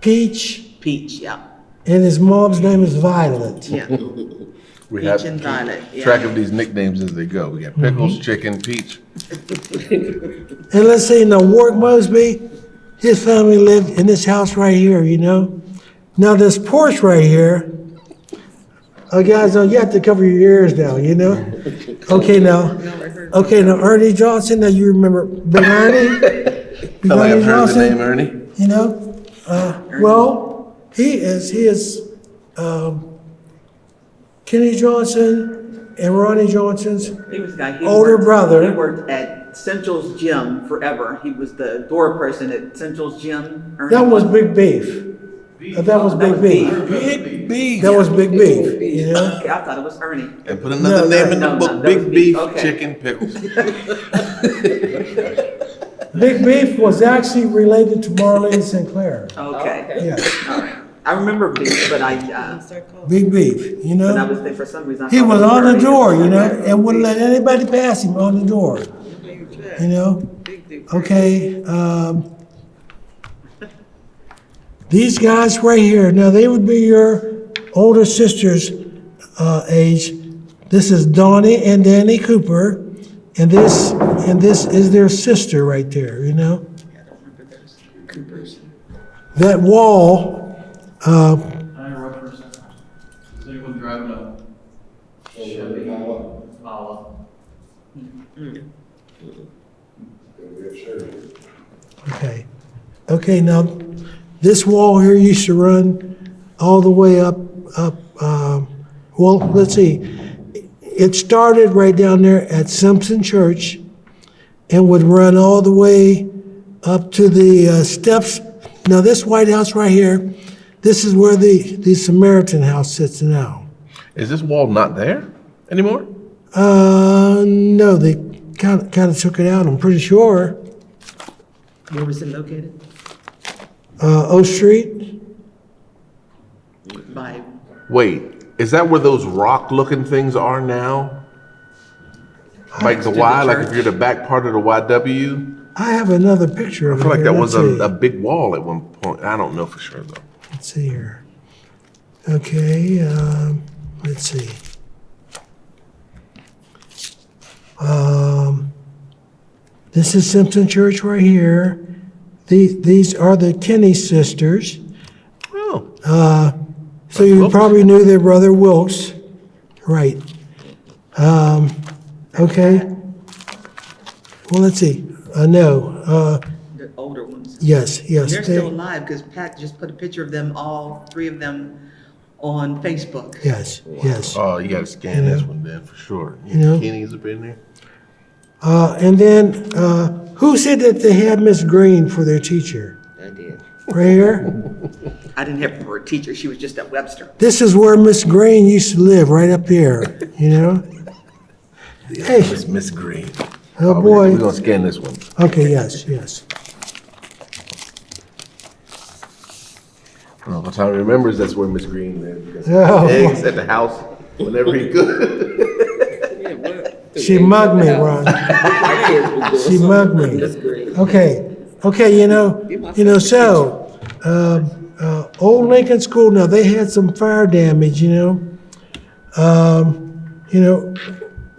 [SPEAKER 1] Peach,
[SPEAKER 6] Peach, yeah.
[SPEAKER 1] and his mom's name is Violet.
[SPEAKER 6] Yeah.
[SPEAKER 2] We
[SPEAKER 6] Peach
[SPEAKER 2] have
[SPEAKER 6] and
[SPEAKER 2] to
[SPEAKER 6] Violet,
[SPEAKER 2] keep
[SPEAKER 6] yeah.
[SPEAKER 2] track of these nicknames as they go. We got Pickles, Chicken, Peach.
[SPEAKER 1] And let's see, now Ward Mosby, his family lived in this house right here, Now this porch right here, guys, you have to cover your ears now, Okay, now Ernie Johnson, now you remember Big Ernie? Big
[SPEAKER 2] I like
[SPEAKER 1] Ernie
[SPEAKER 2] I've heard the
[SPEAKER 1] Johnson?
[SPEAKER 2] name Ernie.
[SPEAKER 1] Well, he is Kenny Johnson and Ronnie Johnson's
[SPEAKER 6] He was a guy.
[SPEAKER 1] older brother.
[SPEAKER 6] He worked at Central's Gym forever. He was the door person at Central's Gym. Ernie.
[SPEAKER 1] That was Big Beef. That was Big B.
[SPEAKER 3] Big beef.
[SPEAKER 1] That was Big Beef, you know?
[SPEAKER 6] Okay, I thought it was Ernie.
[SPEAKER 2] And put another name in the
[SPEAKER 6] no,
[SPEAKER 2] book,
[SPEAKER 6] that
[SPEAKER 2] Big
[SPEAKER 6] was
[SPEAKER 2] Beef
[SPEAKER 6] okay.
[SPEAKER 2] Chicken Pickles.
[SPEAKER 1] Big Beef was actually related to Marlene Sinclair.
[SPEAKER 6] Okay.
[SPEAKER 1] Yeah,
[SPEAKER 6] All right. I remember beef, but
[SPEAKER 1] Big Beef, you
[SPEAKER 6] but I
[SPEAKER 1] know?
[SPEAKER 6] was there for some reason. I
[SPEAKER 1] He
[SPEAKER 6] thought
[SPEAKER 1] was
[SPEAKER 6] it
[SPEAKER 1] on the
[SPEAKER 6] Ernie.
[SPEAKER 1] door, you know, and wouldn't let anybody pass him on the door, you know? Okay, these guys right here, now they would be your older sister's age. This is Donnie and Danny Cooper, and this is their sister right there, you know? That wall,
[SPEAKER 3] I interrupt for a second. Is anyone driving a Chevy Impala?
[SPEAKER 1] okay, now, this wall here used to run all the way up, well, let's see. It started right down there at Simpson Church and would run all the way up to the steps. Now, this White House right here, this is where the Samaritan house sits now.
[SPEAKER 2] Is this wall not there anymore?
[SPEAKER 1] No, they kind of took it out, I'm pretty sure.
[SPEAKER 6] Where was it located?
[SPEAKER 1] O Street?
[SPEAKER 6] By,
[SPEAKER 2] Wait, is that where those rock-looking things are now? Like the
[SPEAKER 6] to the
[SPEAKER 2] Y, like if
[SPEAKER 6] church?
[SPEAKER 2] you're the back part of the YW?
[SPEAKER 1] I have another picture
[SPEAKER 2] I
[SPEAKER 1] of it
[SPEAKER 2] feel like
[SPEAKER 1] here.
[SPEAKER 2] that was
[SPEAKER 1] Let's see.
[SPEAKER 2] a big wall at one point. I don't know for sure though.
[SPEAKER 1] Let's see here. Okay, let's see. This is Simpson Church right here. These are the Kinney sisters.
[SPEAKER 2] Oh,
[SPEAKER 1] So you
[SPEAKER 2] Wilkes?
[SPEAKER 1] probably knew their brother Wilkes, right? Okay. Well, let's see. No.
[SPEAKER 6] the older ones.
[SPEAKER 1] Yes.
[SPEAKER 6] They're
[SPEAKER 1] They-
[SPEAKER 6] still alive because Pat just put a picture of them, all three of them, on Facebook.
[SPEAKER 1] Yes.
[SPEAKER 2] oh, you gotta scan this one then for sure.
[SPEAKER 1] You know?
[SPEAKER 2] Kenny's up in there.
[SPEAKER 1] And then, who said that they had Miss Green for their teacher?
[SPEAKER 5] I did.
[SPEAKER 1] Right here?
[SPEAKER 6] I didn't have her for a teacher, she was just at Webster.
[SPEAKER 1] This is where Miss Green used to live, right up here, you know? Hey,
[SPEAKER 2] It's Miss Green.
[SPEAKER 1] oh
[SPEAKER 2] We're
[SPEAKER 1] boy.
[SPEAKER 2] gonna scan this one.
[SPEAKER 1] Okay, yes.
[SPEAKER 2] Oh, by the time he remembers, that's where Miss Green lived. Because
[SPEAKER 1] Oh.
[SPEAKER 2] eggs at the house whenever he could.
[SPEAKER 1] She mugged me, Ron.
[SPEAKER 5] My kids were doing
[SPEAKER 1] She mugged me.
[SPEAKER 5] That's great.
[SPEAKER 1] Okay, you know, so, Old Lincoln School, now they had some fire damage, you know,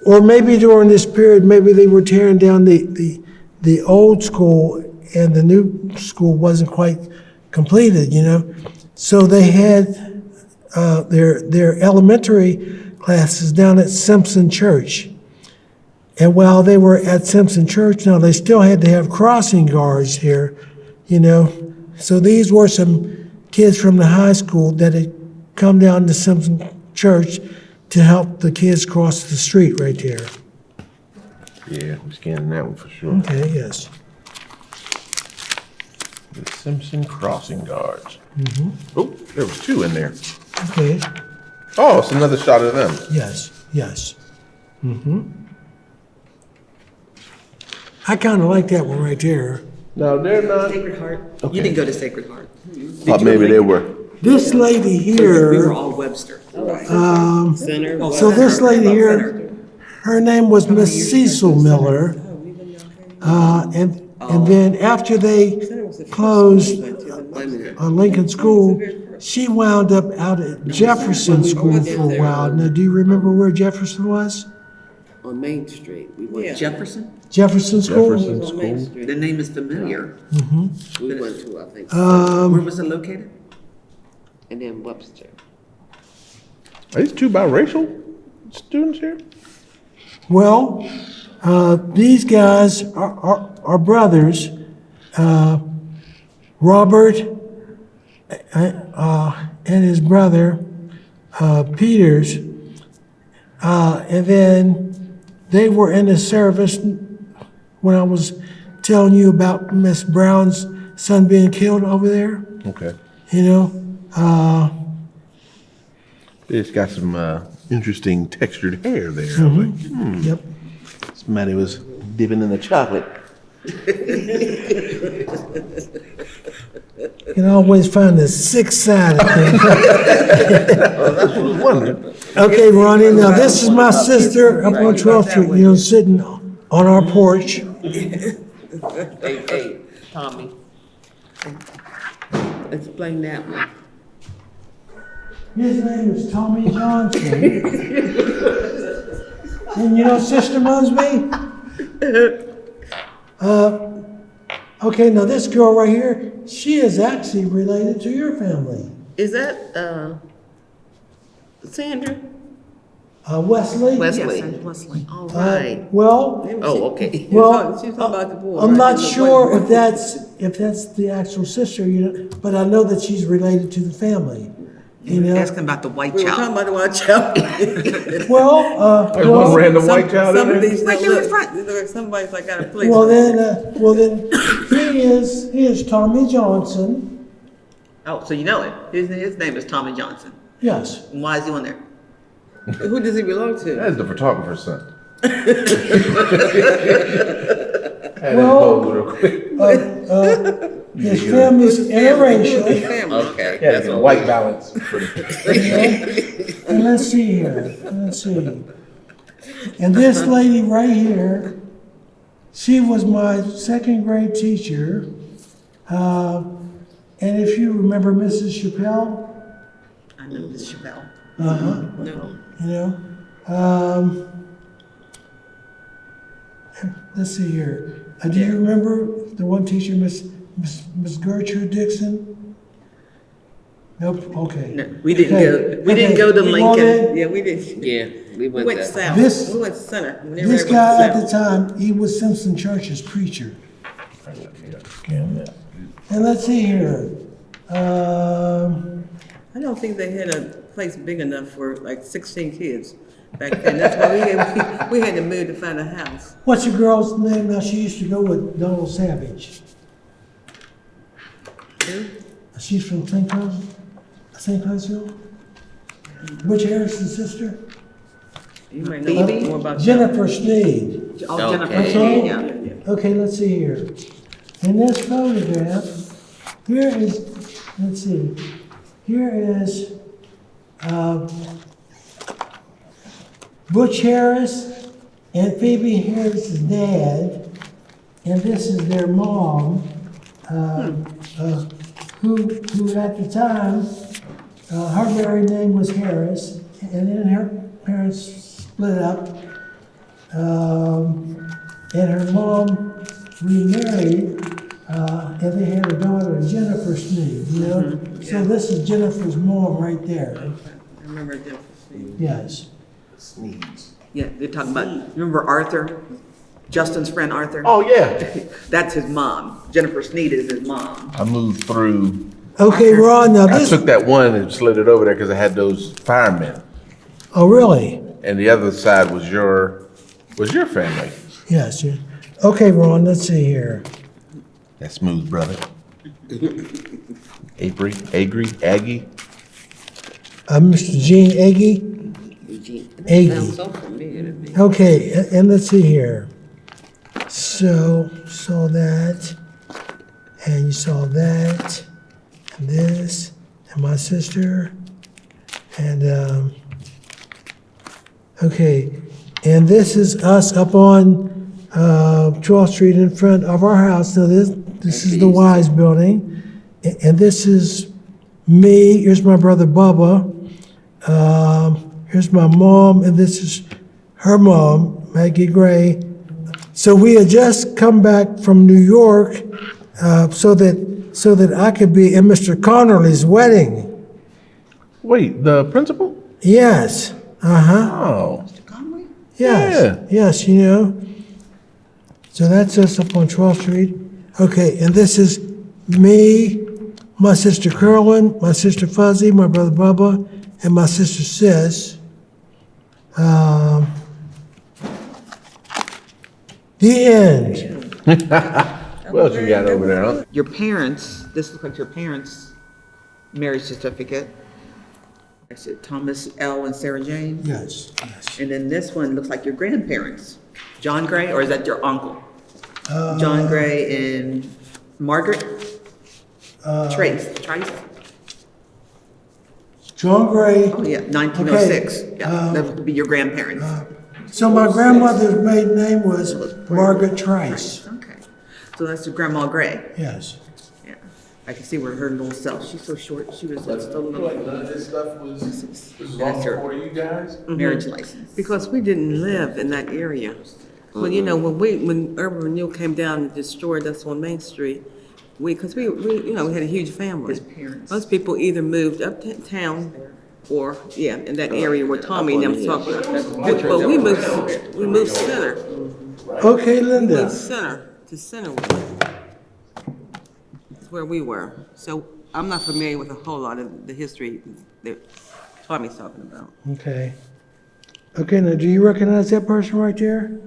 [SPEAKER 1] or maybe during this period, maybe they were tearing down the old school and the new school wasn't quite completed, you know. So they had their elementary classes down at Simpson Church. And while they were at Simpson Church, now they still had to have crossing guards here, you know. So these were some kids from the high school that had come down to Simpson Church to help the kids cross the street right there.
[SPEAKER 2] Yeah, I'm scanning that one for sure.
[SPEAKER 1] Okay, yes.
[SPEAKER 2] The Simpson Crossing Guards. Oh, there was two in there.
[SPEAKER 1] Okay,
[SPEAKER 2] Oh, it's another shot of them.
[SPEAKER 1] yes. I kind of like that one right there.
[SPEAKER 2] No, they're not.
[SPEAKER 6] Sacred Heart? You didn't go to Sacred Heart.
[SPEAKER 2] Thought maybe they were.
[SPEAKER 1] This lady
[SPEAKER 6] We were
[SPEAKER 1] here,
[SPEAKER 6] all Webster.
[SPEAKER 5] Center.
[SPEAKER 6] Oh,
[SPEAKER 1] so this
[SPEAKER 6] Center.
[SPEAKER 1] lady
[SPEAKER 6] Oh,
[SPEAKER 1] here,
[SPEAKER 6] Center.
[SPEAKER 1] her name was Miss Cecil Miller. And then after they closed
[SPEAKER 5] Wait a minute.
[SPEAKER 1] Lincoln School, she wound up out at Jefferson School for a while. Now, do you remember where Jefferson was?
[SPEAKER 5] On Main Street. We went,
[SPEAKER 6] Jefferson?
[SPEAKER 1] Jefferson School?
[SPEAKER 2] Jefferson
[SPEAKER 5] on Main
[SPEAKER 2] School.
[SPEAKER 5] Street.
[SPEAKER 6] The name is familiar.
[SPEAKER 5] We went to, I think,
[SPEAKER 6] Where was it located?
[SPEAKER 5] and then Webster.
[SPEAKER 2] Are these two biracial students here?
[SPEAKER 1] Well, these guys are brothers. Robert and his brother, Peters. And then they were in the service when I was telling you about Miss Brown's son being killed over there,
[SPEAKER 2] Okay.
[SPEAKER 1] you know?
[SPEAKER 2] It's got some interesting textured hair there. I was like,
[SPEAKER 1] Yep.
[SPEAKER 2] somebody was dipping in the chocolate.
[SPEAKER 1] You can always find the sixth side of things.
[SPEAKER 2] I was wondering.
[SPEAKER 1] Okay, Ronnie, now this is my sister up on 12th Street, you know, sitting on our porch.
[SPEAKER 5] Hey, Tommy. Explain that one.
[SPEAKER 1] His name is Tommy Johnson. And you know Sister Munsby? Okay, now this girl right here, she is actually related to your family.
[SPEAKER 5] Is that, Sandra?
[SPEAKER 1] Wesley?
[SPEAKER 5] Wesley?
[SPEAKER 6] Yes, Wesley.
[SPEAKER 5] All right.
[SPEAKER 1] Well,
[SPEAKER 5] Oh, okay.
[SPEAKER 1] well,
[SPEAKER 4] She was talking about the boy.
[SPEAKER 1] I'm
[SPEAKER 4] right?
[SPEAKER 1] not
[SPEAKER 4] The
[SPEAKER 1] sure
[SPEAKER 4] boy.
[SPEAKER 1] if that's the actual sister, you know, but I know that she's related to the family, you know?
[SPEAKER 6] Asking about the white
[SPEAKER 4] We were talking
[SPEAKER 6] child.
[SPEAKER 4] about the one child.
[SPEAKER 1] Well,
[SPEAKER 2] There's one random white child in
[SPEAKER 4] Some of
[SPEAKER 2] there.
[SPEAKER 4] these
[SPEAKER 6] Right
[SPEAKER 4] don't
[SPEAKER 6] there in
[SPEAKER 4] look,
[SPEAKER 6] front.
[SPEAKER 4] somebody's like got a place.
[SPEAKER 1] well then, he is Tommy Johnson,
[SPEAKER 6] Oh, so you know it. His name is Tommy Johnson.
[SPEAKER 1] yes.
[SPEAKER 6] And why is he on there?
[SPEAKER 4] Who does he belong to?
[SPEAKER 2] That's the photographer's son.
[SPEAKER 1] Well, his family's interracial,
[SPEAKER 4] Family.
[SPEAKER 5] Okay.
[SPEAKER 2] Yeah, it's a white balance.
[SPEAKER 1] and let's see here, let's see. And this lady right here, she was my second grade teacher. And if you remember Mrs. Chappelle,
[SPEAKER 6] I know this Chappelle.
[SPEAKER 5] No.
[SPEAKER 1] you know, let's see here. Do you remember the one teacher, Miss Gertrude Dixon? Nope, okay.
[SPEAKER 6] No, we didn't
[SPEAKER 1] Okay,
[SPEAKER 6] go. We didn't
[SPEAKER 1] okay.
[SPEAKER 6] go to
[SPEAKER 1] Well,
[SPEAKER 6] Lincoln.
[SPEAKER 1] then,
[SPEAKER 4] Yeah, we did.
[SPEAKER 5] Yeah, we
[SPEAKER 4] We
[SPEAKER 5] went
[SPEAKER 4] went
[SPEAKER 5] there.
[SPEAKER 4] south.
[SPEAKER 1] This-
[SPEAKER 4] We went center. We never
[SPEAKER 1] This
[SPEAKER 4] went
[SPEAKER 1] guy at the
[SPEAKER 4] south.
[SPEAKER 1] time, he was Simpson Church's preacher. And let's see here.
[SPEAKER 4] I don't think they had a place big enough for like 16 kids back then. That's why we had to move to find a house.
[SPEAKER 1] What's your girl's name now? She used to go with Donald Savage. She's from St. Clairsville? Butch Harrison's sister?
[SPEAKER 4] You might know
[SPEAKER 6] Phoebe?
[SPEAKER 4] more about that.
[SPEAKER 1] Jennifer Sneed.
[SPEAKER 6] Oh, Jennifer.
[SPEAKER 5] Okay.
[SPEAKER 6] Yeah.
[SPEAKER 1] Okay, let's see here. In this photograph, here is, let's see, here is Butch Harris and Phoebe Harris's dad, and this is their mom, who at the time, her married name was Harris, and then her parents split up, and her mom remarried, and they had a daughter, Jennifer Sneed, you know? So this is Jennifer's mom right there,
[SPEAKER 4] I remember Jennifer Sneed.
[SPEAKER 1] yes.
[SPEAKER 6] Yeah, they're talking about. Remember Arthur, Justin's friend Arthur?
[SPEAKER 2] Oh, yeah.
[SPEAKER 6] That's his mom. Jennifer Sneed is his mom.
[SPEAKER 2] I moved through.
[SPEAKER 1] Okay, Ron, now
[SPEAKER 2] I
[SPEAKER 1] this,
[SPEAKER 2] took that one and slid it over there because it had those firemen.
[SPEAKER 1] oh, really?
[SPEAKER 2] And the other side was your family.
[SPEAKER 1] Yes, yeah. Okay, Ron, let's see here.
[SPEAKER 2] That smooth brother. Aggie.
[SPEAKER 1] Mr. Gene Agee?
[SPEAKER 5] Eugene.
[SPEAKER 1] Aggie.
[SPEAKER 5] Sounds so familiar to me.
[SPEAKER 1] Okay, and let's see here. So, saw that, and you saw that, and this, and my sister, and, okay, and this is us up on 12th Street in front of our house. Now, this is the Wise Building, and this is me, here's my brother Bubba, here's my mom, and this is her mom, Maggie Gray. So we had just come back from New York so that I could be in Mr. Connerly's wedding.
[SPEAKER 2] Wait, the principal?
[SPEAKER 1] Yes,
[SPEAKER 2] Oh.
[SPEAKER 1] yes, you know. So that's us up on 12th Street. Okay, and this is me, my sister Carolyn, my sister Fuzzy, my brother Bubba, and my sister Sis. The end.
[SPEAKER 2] What else you got over there, huh?
[SPEAKER 6] Your parents, this looks like your parents' marriage certificate. That's it, Thomas L. and Sarah Jane.
[SPEAKER 1] Yes, yes.
[SPEAKER 6] And then this one looks like your grandparents. John Gray, or is that your uncle? John Gray and Margaret? Trace.
[SPEAKER 1] John Gray.
[SPEAKER 6] Oh, yeah, 1906.
[SPEAKER 1] Okay,
[SPEAKER 6] Yeah, that would be your grandparents.
[SPEAKER 1] So my grandmother's maiden name was Margaret Trice.
[SPEAKER 6] Okay. So that's your Grandma Gray.
[SPEAKER 1] Yes.
[SPEAKER 6] Yeah. I can see where her little self, she's so short, she was just a
[SPEAKER 2] Like
[SPEAKER 6] little
[SPEAKER 2] none of this stuff was, this was all
[SPEAKER 6] That's her.
[SPEAKER 2] before you guys?
[SPEAKER 6] marriage license.
[SPEAKER 4] Because we didn't live in that area. Well, you know, when Urban Renewal came down and destroyed us on Main Street, because we had a huge family.
[SPEAKER 6] His parents.
[SPEAKER 4] Most people either moved uptown or, in that area where Tommy and them was talking about. But we moved center.
[SPEAKER 1] Okay,
[SPEAKER 4] We
[SPEAKER 1] Linda.
[SPEAKER 4] moved center to Centerwood. That's where we were. So I'm not familiar with a whole lot of the history that Tommy's talking about.
[SPEAKER 1] Okay. Okay, now do you recognize that person right there?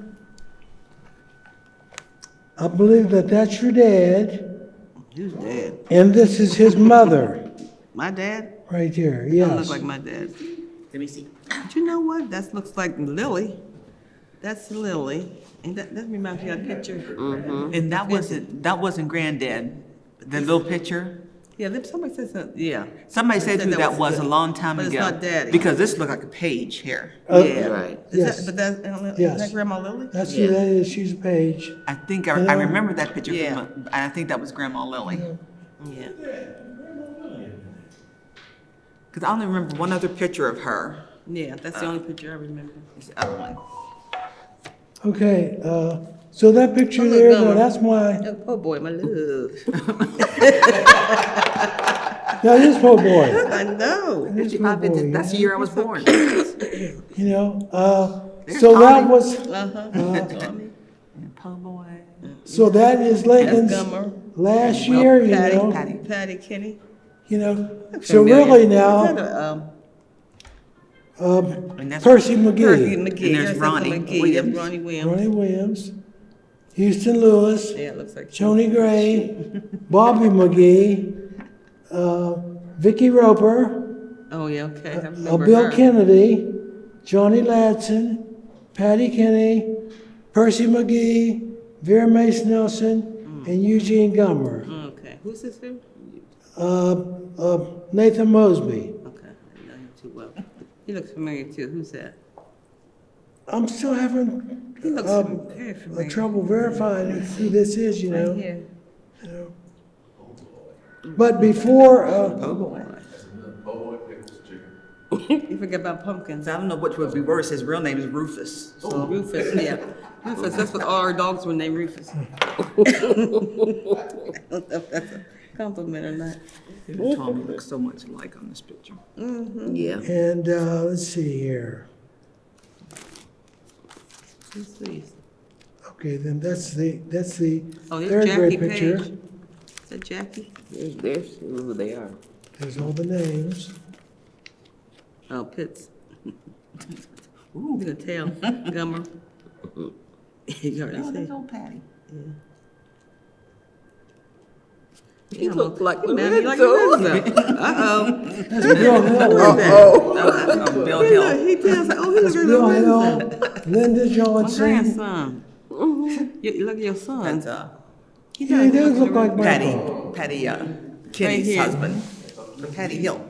[SPEAKER 1] I believe that that's your dad,
[SPEAKER 4] Who's dad?
[SPEAKER 1] and this is his mother,
[SPEAKER 4] My dad?
[SPEAKER 1] right there,
[SPEAKER 4] Don't
[SPEAKER 1] yes.
[SPEAKER 4] look like my dad.
[SPEAKER 6] Let me see.
[SPEAKER 4] But you know what? That looks like Lily. That's Lily. And that reminds me of that picture.
[SPEAKER 6] And that wasn't granddad, the little picture?
[SPEAKER 4] Yeah, somebody said something, yeah.
[SPEAKER 6] Somebody said who that was a
[SPEAKER 4] good.
[SPEAKER 6] long time
[SPEAKER 4] But
[SPEAKER 6] ago.
[SPEAKER 4] it's not daddy.
[SPEAKER 6] Because this looked like a page here.
[SPEAKER 4] Yeah.
[SPEAKER 7] Right.
[SPEAKER 1] Yes.
[SPEAKER 4] But that's, is
[SPEAKER 1] Yes.
[SPEAKER 4] that Grandma Lily?
[SPEAKER 1] That's who that is, she's Paige.
[SPEAKER 6] I think, I remember that picture
[SPEAKER 4] Yeah.
[SPEAKER 6] from, and I think that was Grandma Lily.
[SPEAKER 4] Yeah.
[SPEAKER 6] Because I only remember one other picture of her.
[SPEAKER 4] Yeah, that's the only picture I remember.
[SPEAKER 6] It's the other one.
[SPEAKER 1] Okay, so that picture
[SPEAKER 4] look,
[SPEAKER 1] there, now
[SPEAKER 4] Gummer.
[SPEAKER 1] that's my,
[SPEAKER 4] Oh, poor boy, my love.
[SPEAKER 1] that is poor boy,
[SPEAKER 4] I know.
[SPEAKER 1] that is poor boy,
[SPEAKER 6] That's the
[SPEAKER 1] yeah.
[SPEAKER 6] year I was born.
[SPEAKER 1] You know,
[SPEAKER 6] There's
[SPEAKER 1] so that
[SPEAKER 6] Tommy.
[SPEAKER 1] was,
[SPEAKER 4] Tommy.
[SPEAKER 6] Po' boy.
[SPEAKER 1] so that is Lincoln's
[SPEAKER 4] Gummer.
[SPEAKER 1] last year, you
[SPEAKER 4] Patty,
[SPEAKER 1] know,
[SPEAKER 4] Patty Kenny.
[SPEAKER 1] you know. So
[SPEAKER 4] Familiar.
[SPEAKER 1] really
[SPEAKER 4] Is
[SPEAKER 1] now,
[SPEAKER 4] that a,
[SPEAKER 6] And that's
[SPEAKER 1] Percy
[SPEAKER 4] Percy
[SPEAKER 1] McGee,
[SPEAKER 6] And
[SPEAKER 4] McGee.
[SPEAKER 6] there's
[SPEAKER 4] That's
[SPEAKER 6] Ronnie
[SPEAKER 4] McGee.
[SPEAKER 6] Williams.
[SPEAKER 4] That's Ronnie Williams.
[SPEAKER 1] Ronnie Williams, Houston Lewis,
[SPEAKER 4] Yeah, it looks like.
[SPEAKER 1] Joni Gray, Bobby McGee, Vicky Roper,
[SPEAKER 4] Oh, yeah, okay. I remember
[SPEAKER 1] Bill
[SPEAKER 4] her.
[SPEAKER 1] Kennedy, Johnny Ladson, Patty Kenny, Percy McGee, Vera Mace Nelson, and Eugene Gummer.
[SPEAKER 4] Okay, who's this who?
[SPEAKER 1] Nathan Mosby.
[SPEAKER 4] Okay, I know him too well. He looks familiar too. Who's that?
[SPEAKER 1] I'm still having
[SPEAKER 4] He looks very familiar.
[SPEAKER 1] trouble verifying who this is, you
[SPEAKER 4] Right
[SPEAKER 1] know.
[SPEAKER 4] here.
[SPEAKER 1] But before,
[SPEAKER 6] Po' boy.
[SPEAKER 2] Boy, pickles, chicken.
[SPEAKER 4] You forget about pumpkins.
[SPEAKER 6] I don't know which would be worse. His real name is Rufus.
[SPEAKER 4] Oh, Rufus, yeah. Rufus, that's what all our dogs were named Rufus. I don't know if that's a compliment or not.
[SPEAKER 6] Him and Tommy look so much alike on this picture.
[SPEAKER 7] Yeah.
[SPEAKER 1] and let's see here.
[SPEAKER 4] Who's these?
[SPEAKER 1] Okay, then that's the
[SPEAKER 4] Oh, there's
[SPEAKER 1] third
[SPEAKER 4] Jackie
[SPEAKER 1] grade picture.
[SPEAKER 4] Page. Is that Jackie?
[SPEAKER 7] There's who they are.
[SPEAKER 1] There's all the names.
[SPEAKER 4] Oh, Pitts. Ooh, you can tell. Gummer. You already
[SPEAKER 6] Oh, there's
[SPEAKER 4] see.
[SPEAKER 6] old Patty.
[SPEAKER 7] He looked like
[SPEAKER 4] Mammy, like
[SPEAKER 7] Lorenzo.
[SPEAKER 4] Lorenzo. Uh-oh.
[SPEAKER 1] That's Bill Hill.
[SPEAKER 6] Oh, Bill Hill.
[SPEAKER 4] He tells, oh, he looks like
[SPEAKER 1] Bill
[SPEAKER 4] Lorenzo.
[SPEAKER 1] Hill, Linda
[SPEAKER 4] My
[SPEAKER 1] Johnson.
[SPEAKER 4] grandson. You look at your son.
[SPEAKER 6] That's
[SPEAKER 1] Yeah, he does look like
[SPEAKER 6] Patty.
[SPEAKER 1] Michael.
[SPEAKER 6] Patty, Kenny's
[SPEAKER 4] here.
[SPEAKER 6] husband. Patty Hill.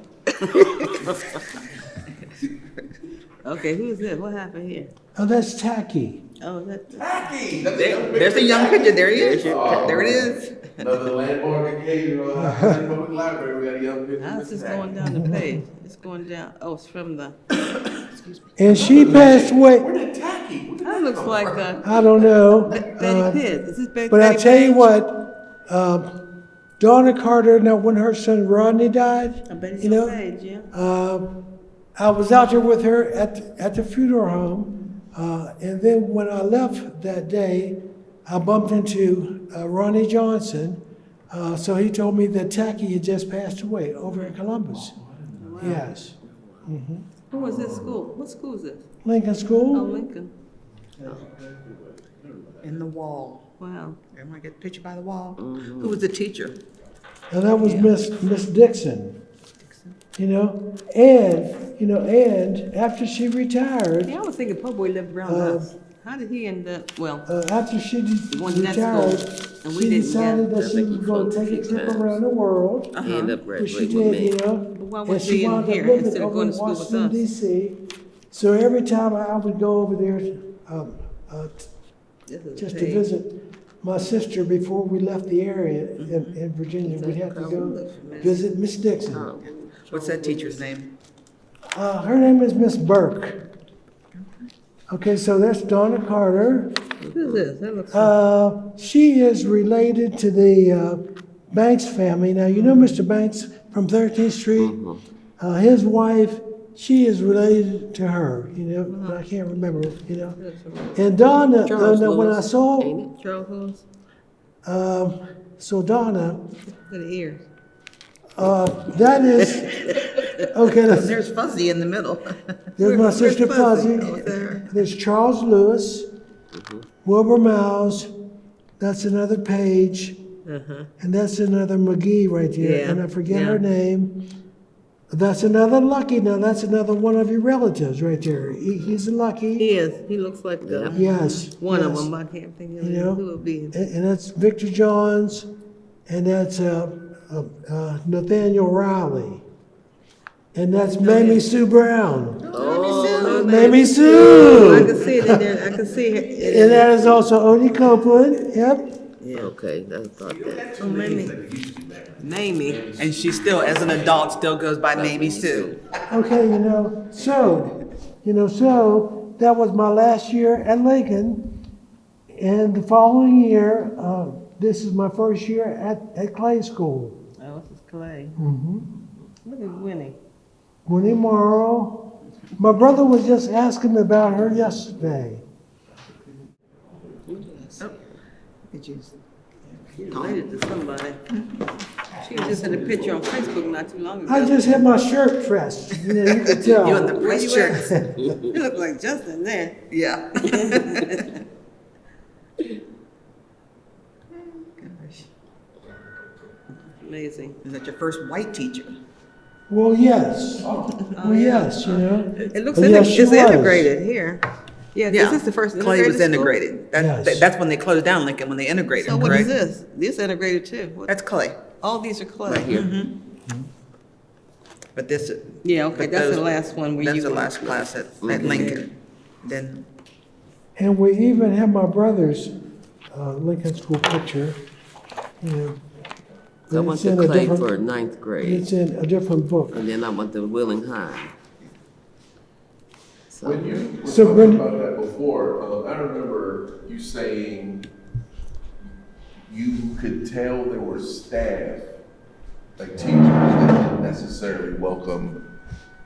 [SPEAKER 4] Okay, who's this? What happened here?
[SPEAKER 1] Oh, that's Tacky.
[SPEAKER 4] Oh, that's.
[SPEAKER 6] There's a young picture. There he is. There it is.
[SPEAKER 2] Another landmark occasion, public library, we got a young picture.
[SPEAKER 4] How's this going down the page? It's going down, oh, it's from the,
[SPEAKER 1] And she passed away,
[SPEAKER 4] that looks like,
[SPEAKER 1] I don't know.
[SPEAKER 4] Betty Pitt. Is this Betty?
[SPEAKER 1] But I
[SPEAKER 4] Betty
[SPEAKER 1] tell you
[SPEAKER 4] Page?
[SPEAKER 1] what, Donna Carter, now when her son Rodney died,
[SPEAKER 4] I bet it's
[SPEAKER 1] you know,
[SPEAKER 4] your page, yeah.
[SPEAKER 1] I was out there with her at the funeral home, and then when I left that day, I bumped into Ronnie Johnson. So he told me that Tacky had just passed away over in Columbus. Yes,
[SPEAKER 4] Who was this school? What school is this?
[SPEAKER 1] Lincoln
[SPEAKER 4] Oh,
[SPEAKER 1] School.
[SPEAKER 4] Lincoln.
[SPEAKER 6] In the wall.
[SPEAKER 4] Wow.
[SPEAKER 6] Everyone get a picture by the wall. Who was the teacher?
[SPEAKER 1] And that was Miss Dixon. and after she retired,
[SPEAKER 4] Yeah, I was thinking Po Boy lived around us. How did he end up, well,
[SPEAKER 1] after she
[SPEAKER 4] one next
[SPEAKER 1] retired,
[SPEAKER 4] door, and we
[SPEAKER 1] she
[SPEAKER 4] didn't
[SPEAKER 1] decided
[SPEAKER 4] get-
[SPEAKER 1] that
[SPEAKER 7] I
[SPEAKER 1] she
[SPEAKER 7] think
[SPEAKER 1] was
[SPEAKER 7] he
[SPEAKER 1] going to
[SPEAKER 7] flunked
[SPEAKER 1] take a
[SPEAKER 7] a few
[SPEAKER 1] trip
[SPEAKER 7] times.
[SPEAKER 1] around the world.
[SPEAKER 7] He ended up
[SPEAKER 1] Which she
[SPEAKER 7] graduating with
[SPEAKER 1] did,
[SPEAKER 7] me.
[SPEAKER 4] But why
[SPEAKER 1] And
[SPEAKER 4] was
[SPEAKER 1] she
[SPEAKER 4] she in
[SPEAKER 1] wound up
[SPEAKER 4] here
[SPEAKER 1] living
[SPEAKER 4] instead of
[SPEAKER 1] over
[SPEAKER 4] going
[SPEAKER 1] in
[SPEAKER 4] to school with
[SPEAKER 1] Washington,
[SPEAKER 4] us?
[SPEAKER 1] D.C. So every time I would go over there,
[SPEAKER 4] This is
[SPEAKER 1] just
[SPEAKER 4] a
[SPEAKER 1] to
[SPEAKER 4] page.
[SPEAKER 1] visit my sister before we left the area in Virginia, we'd have to go visit Miss Dixon.
[SPEAKER 7] Oh,
[SPEAKER 6] What's that teacher's name?
[SPEAKER 1] Her name is Miss Burke. Okay, so that's Donna Carter.
[SPEAKER 4] Who's this? That looks.
[SPEAKER 1] She is related to the Banks family. Now, you know Mr. Banks from 13th Street? His wife, she is related to her, but I can't remember, And Donna,
[SPEAKER 7] Charles
[SPEAKER 1] when I
[SPEAKER 7] Lewis,
[SPEAKER 1] saw,
[SPEAKER 7] ain't
[SPEAKER 4] Charles Lewis,
[SPEAKER 1] so Donna,
[SPEAKER 4] for the ears.
[SPEAKER 1] that is, okay,
[SPEAKER 6] There's Fuzzy in the middle.
[SPEAKER 1] there's my sister
[SPEAKER 4] Fuzzy?
[SPEAKER 1] Fuzzy.
[SPEAKER 4] Oh, there.
[SPEAKER 1] There's Charles Lewis, Wilbur Miles, that's another Page, and that's another McGee right there,
[SPEAKER 4] Yeah,
[SPEAKER 1] and I forget
[SPEAKER 4] yeah.
[SPEAKER 1] her name. That's another Lucky. Now that's another one of your relatives right there. He's a Lucky.
[SPEAKER 4] He is, he looks like
[SPEAKER 1] Yes.
[SPEAKER 4] one of
[SPEAKER 1] yes.
[SPEAKER 4] them, but I can't think of
[SPEAKER 1] You know,
[SPEAKER 4] who it would be.
[SPEAKER 1] And that's Victor Johns, and that's Nathaniel Riley, and that's Mamie Sue Brown.
[SPEAKER 7] Oh,
[SPEAKER 1] Mamie
[SPEAKER 4] I
[SPEAKER 1] Sue.
[SPEAKER 4] can see it in there, I can see it.
[SPEAKER 1] And that is also Odie Copeland. Yep.
[SPEAKER 7] okay, that's about that.
[SPEAKER 4] Oh, Mamie.
[SPEAKER 6] And she still, as an adult, still goes by Mamie Sue.
[SPEAKER 1] Okay, so that was my last year at Lincoln. And the following year, this is my first year at Clay School.
[SPEAKER 4] Oh, this is Clay.
[SPEAKER 1] Mm-hmm.
[SPEAKER 4] Look at Winnie.
[SPEAKER 1] Winnie Morrow. My brother was just asking me about her yesterday.
[SPEAKER 4] She's related to somebody. She was just in a picture on Facebook not too long ago.
[SPEAKER 1] I just had my shirt pressed. You can tell.
[SPEAKER 6] You in the
[SPEAKER 4] Where
[SPEAKER 6] press
[SPEAKER 4] you
[SPEAKER 6] shirts.
[SPEAKER 4] at? You look like Justin there.
[SPEAKER 6] Yeah.
[SPEAKER 4] Amazing.
[SPEAKER 6] Is that your first white teacher?
[SPEAKER 1] Well, yes. Well, yes,
[SPEAKER 4] It looks
[SPEAKER 1] But yes, she
[SPEAKER 4] it's
[SPEAKER 1] was.
[SPEAKER 4] integrated here. Yeah,
[SPEAKER 6] Yeah.
[SPEAKER 4] is this the first
[SPEAKER 6] Clay
[SPEAKER 4] integrated
[SPEAKER 6] was
[SPEAKER 4] school?
[SPEAKER 6] integrated.
[SPEAKER 1] Yes.
[SPEAKER 6] That's when they closed down Lincoln, when they integrated,
[SPEAKER 4] So what is
[SPEAKER 6] correct?
[SPEAKER 4] this? This integrated too. What-
[SPEAKER 6] That's Clay.
[SPEAKER 4] All these are Clay.
[SPEAKER 7] Right here.
[SPEAKER 6] But this.
[SPEAKER 4] Yeah, okay,
[SPEAKER 6] but
[SPEAKER 4] that's the
[SPEAKER 6] those-
[SPEAKER 4] last one where you
[SPEAKER 6] That's the
[SPEAKER 4] went.
[SPEAKER 6] last class at Lincoln. Then,
[SPEAKER 1] And we even have my brother's Lincoln School picture.
[SPEAKER 7] So I
[SPEAKER 1] But
[SPEAKER 7] went
[SPEAKER 1] it's
[SPEAKER 7] to
[SPEAKER 1] in a
[SPEAKER 7] Clay
[SPEAKER 1] different-
[SPEAKER 7] for ninth grade,
[SPEAKER 1] It's in a different book.
[SPEAKER 7] and then I went to Wheeling High. So,
[SPEAKER 2] When you were
[SPEAKER 1] So
[SPEAKER 2] talking
[SPEAKER 1] Brenda-
[SPEAKER 2] about that before, I remember you saying you could tell there were staff, like teachers, that didn't necessarily welcome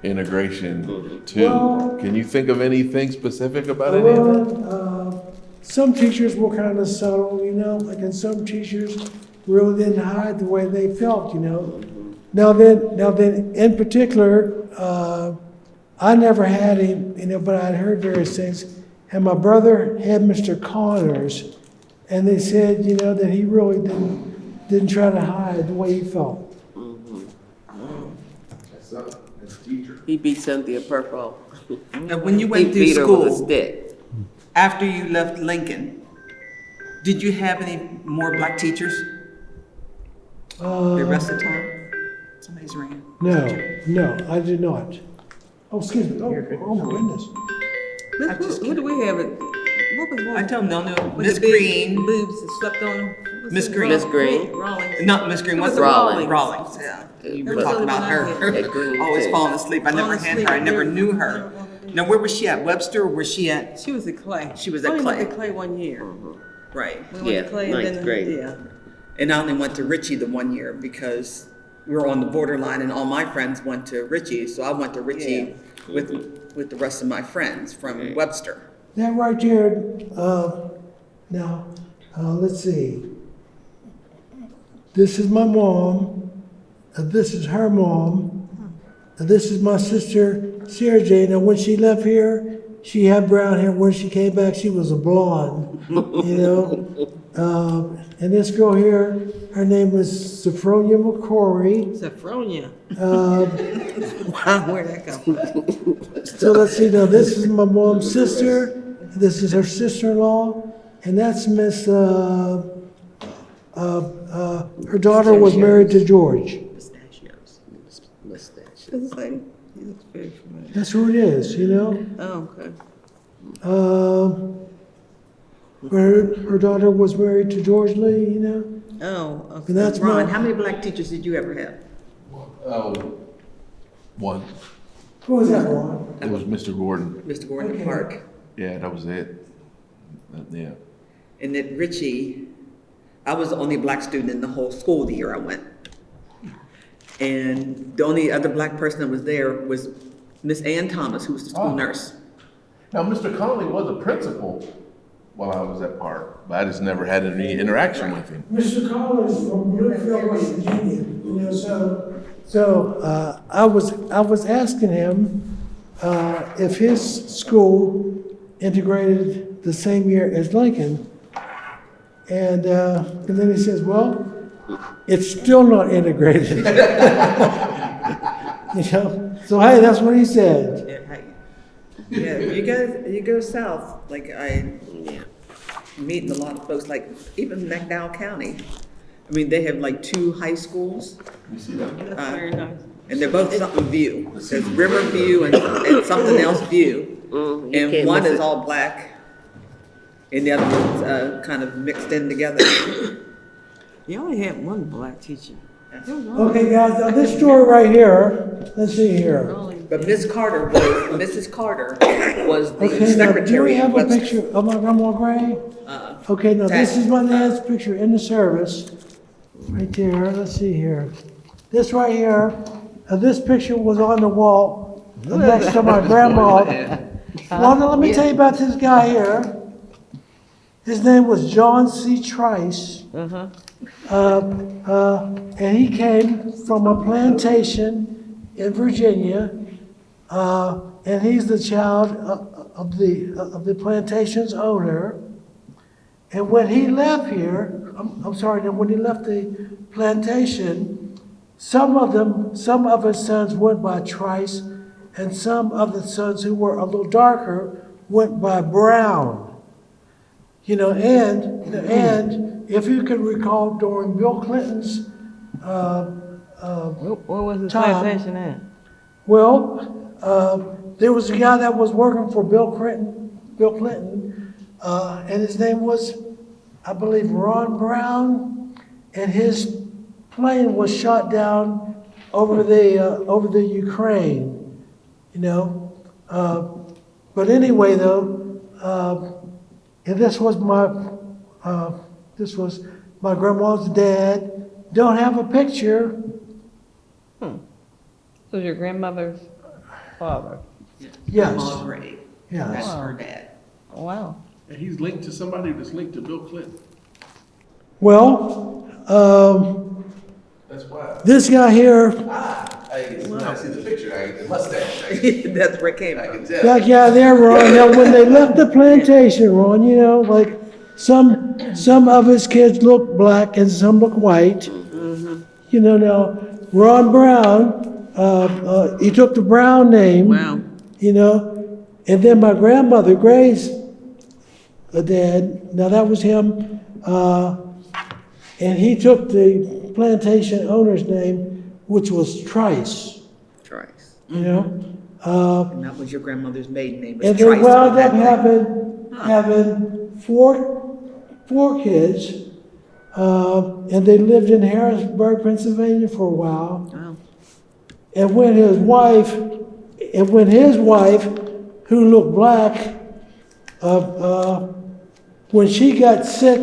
[SPEAKER 2] integration too.
[SPEAKER 1] Well-
[SPEAKER 2] Can you think of anything specific about any of that?
[SPEAKER 1] Well, some teachers were kind of subtle, and some teachers really didn't hide the way they felt, Now then, in particular, I never had him, but I'd heard various things. And my brother had Mr. Connors, and they said, that he really didn't try to hide the way he felt.
[SPEAKER 2] That's teacher.
[SPEAKER 7] he beat Cynthia Purple.
[SPEAKER 6] and when you
[SPEAKER 7] He
[SPEAKER 6] went through
[SPEAKER 7] beat her with a
[SPEAKER 6] school,
[SPEAKER 7] stick.
[SPEAKER 6] after you left Lincoln, did you have any more black teachers the rest of the time? Somebody's ringing.
[SPEAKER 1] No, I did not. Oh, excuse me. Oh my goodness.
[SPEAKER 4] Who do we have? What was one?
[SPEAKER 6] I tell them, no,
[SPEAKER 4] With
[SPEAKER 6] Miss
[SPEAKER 4] the big
[SPEAKER 6] Green,
[SPEAKER 4] boobs that slept on them? What's
[SPEAKER 6] Miss
[SPEAKER 4] his
[SPEAKER 6] Green.
[SPEAKER 4] name?
[SPEAKER 7] Miss Green.
[SPEAKER 4] Rawlings.
[SPEAKER 6] not Miss Green, what's
[SPEAKER 4] was
[SPEAKER 6] the
[SPEAKER 4] Rawlings.
[SPEAKER 6] Rawlings, yeah. You
[SPEAKER 4] That
[SPEAKER 6] were
[SPEAKER 4] was
[SPEAKER 6] talking
[SPEAKER 4] the
[SPEAKER 6] about
[SPEAKER 4] only one I
[SPEAKER 6] her.
[SPEAKER 7] At Green
[SPEAKER 6] Always
[SPEAKER 7] too.
[SPEAKER 6] falling asleep. I never
[SPEAKER 4] Falling
[SPEAKER 6] had
[SPEAKER 4] asleep.
[SPEAKER 6] her. I never knew her. Now, where was she at? Webster, or was she at?
[SPEAKER 4] She was at Clay.
[SPEAKER 6] She was
[SPEAKER 4] We
[SPEAKER 6] at
[SPEAKER 4] only
[SPEAKER 6] Clay.
[SPEAKER 4] went to Clay one year.
[SPEAKER 6] Right.
[SPEAKER 4] We went
[SPEAKER 7] Yeah,
[SPEAKER 4] to Clay
[SPEAKER 7] ninth
[SPEAKER 4] and then,
[SPEAKER 7] grade.
[SPEAKER 4] yeah.
[SPEAKER 6] And I only went to Ritchie the one year because we were on the borderline and all my friends went to Ritchie. So I went to Ritchie with the rest of my friends from Webster.
[SPEAKER 1] That right there, now, let's see. This is my mom, this is her mom, and this is my sister, Sarah J. Now, when she left here, she had brown hair. When she came back, she was a blonde, And this girl here, her name was Sophronia McCrory.
[SPEAKER 4] Saffronia.
[SPEAKER 1] Uh,
[SPEAKER 4] Wow, where'd that come from?
[SPEAKER 1] So let's see, now this is my mom's sister, this is her sister-in-law, and that's Miss, her daughter was married to George.
[SPEAKER 6] Pistachios.
[SPEAKER 7] Mustache.
[SPEAKER 4] It's like, he looks very familiar.
[SPEAKER 1] That's who it is, you know?
[SPEAKER 4] Oh, okay.
[SPEAKER 1] Her daughter was married to George Lee, you know?
[SPEAKER 4] Oh, okay.
[SPEAKER 1] And that's
[SPEAKER 6] Ron,
[SPEAKER 1] my,
[SPEAKER 6] how many black teachers did you ever have?
[SPEAKER 2] Oh, one.
[SPEAKER 1] who was that, Ron?
[SPEAKER 2] It was Mr. Gordon.
[SPEAKER 6] Mr. Gordon Park.
[SPEAKER 2] Yeah, that was it. Yeah.
[SPEAKER 6] And then Richie, I was the only black student in the whole school the year I went. And the only other black person that was there was Miss Ann Thomas, who was the school
[SPEAKER 2] Oh.
[SPEAKER 6] nurse.
[SPEAKER 2] Now, Mr. Conley was a principal while I was at Park, but I just never had any interaction with him.
[SPEAKER 1] Mr. Collins from Bluefield, West Virginia, you know, so I was asking him if his school integrated the same year as Lincoln. And then he says, well, it's still not integrated. You know, so hey, that's what he said.
[SPEAKER 6] Yeah, you go south, like meeting a lot of folks, like even McDowell County. I mean, they have like 2 high schools,
[SPEAKER 2] You see that?
[SPEAKER 4] That's very nice.
[SPEAKER 6] and they're both something View. There's River View and something else View.
[SPEAKER 7] You
[SPEAKER 6] And
[SPEAKER 7] can't
[SPEAKER 6] one
[SPEAKER 7] miss
[SPEAKER 6] is
[SPEAKER 7] it.
[SPEAKER 6] all black, and the other one's kind of mixed in together.
[SPEAKER 4] You only had one black teacher.
[SPEAKER 1] Okay, guys, now this story right here, let's see here.
[SPEAKER 6] But Mrs. Carter was the
[SPEAKER 1] Okay, now, do we
[SPEAKER 6] secretary of
[SPEAKER 1] have a
[SPEAKER 6] Webster.
[SPEAKER 1] picture of my grandma Gray? Okay, now this is my dad's picture in the service, right there, let's see here. This right here, this picture was on the wall next to my grandma. Well, now let me tell you about this guy here. His name was John C. Trice. And he came from a plantation in Virginia, and he's the child of the plantation's owner. And when he left here, when he left the plantation, some of his sons went by Trice, and some of the sons who were a little darker went by Brown. You know, and if you can recall, during Bill Clinton's
[SPEAKER 4] What was his
[SPEAKER 1] Tom.
[SPEAKER 4] plantation at?
[SPEAKER 1] well, there was a guy that was working for Bill Clinton, and his name was, I believe, Ron Brown, and his plane was shot down over the Ukraine, you know. But anyway, though, and this was my grandma's dad. Don't have a picture.
[SPEAKER 8] So your grandmother's father?
[SPEAKER 1] Yes.
[SPEAKER 6] Paul Gray.
[SPEAKER 1] Yes.
[SPEAKER 6] That's her dad.
[SPEAKER 8] Wow.
[SPEAKER 3] And he's linked to somebody that's linked to Bill Clinton.
[SPEAKER 1] Well,
[SPEAKER 2] That's why.
[SPEAKER 1] this guy here,
[SPEAKER 2] I see the picture, the mustache.
[SPEAKER 6] That's where it came
[SPEAKER 2] I
[SPEAKER 6] from.
[SPEAKER 2] can tell.
[SPEAKER 1] that guy there, Ron. Now, when they left the plantation, Ron, you know, like some of his kids look black and some look white. You know, now Ron Brown, he took the Brown name.
[SPEAKER 4] Wow.
[SPEAKER 1] You know, and then my grandmother, Gray's dad, now that was him, and he took the plantation owner's name, which was Trice,
[SPEAKER 6] Trice.
[SPEAKER 1] you know.
[SPEAKER 6] And that was your grandmother's maiden name. was
[SPEAKER 1] And they
[SPEAKER 6] Trice
[SPEAKER 1] wound
[SPEAKER 6] back
[SPEAKER 1] up
[SPEAKER 6] then.
[SPEAKER 1] having four kids, and they lived in Harrisburg, Pennsylvania for a while.
[SPEAKER 4] Wow.
[SPEAKER 1] And when his wife, who looked black, when she got sick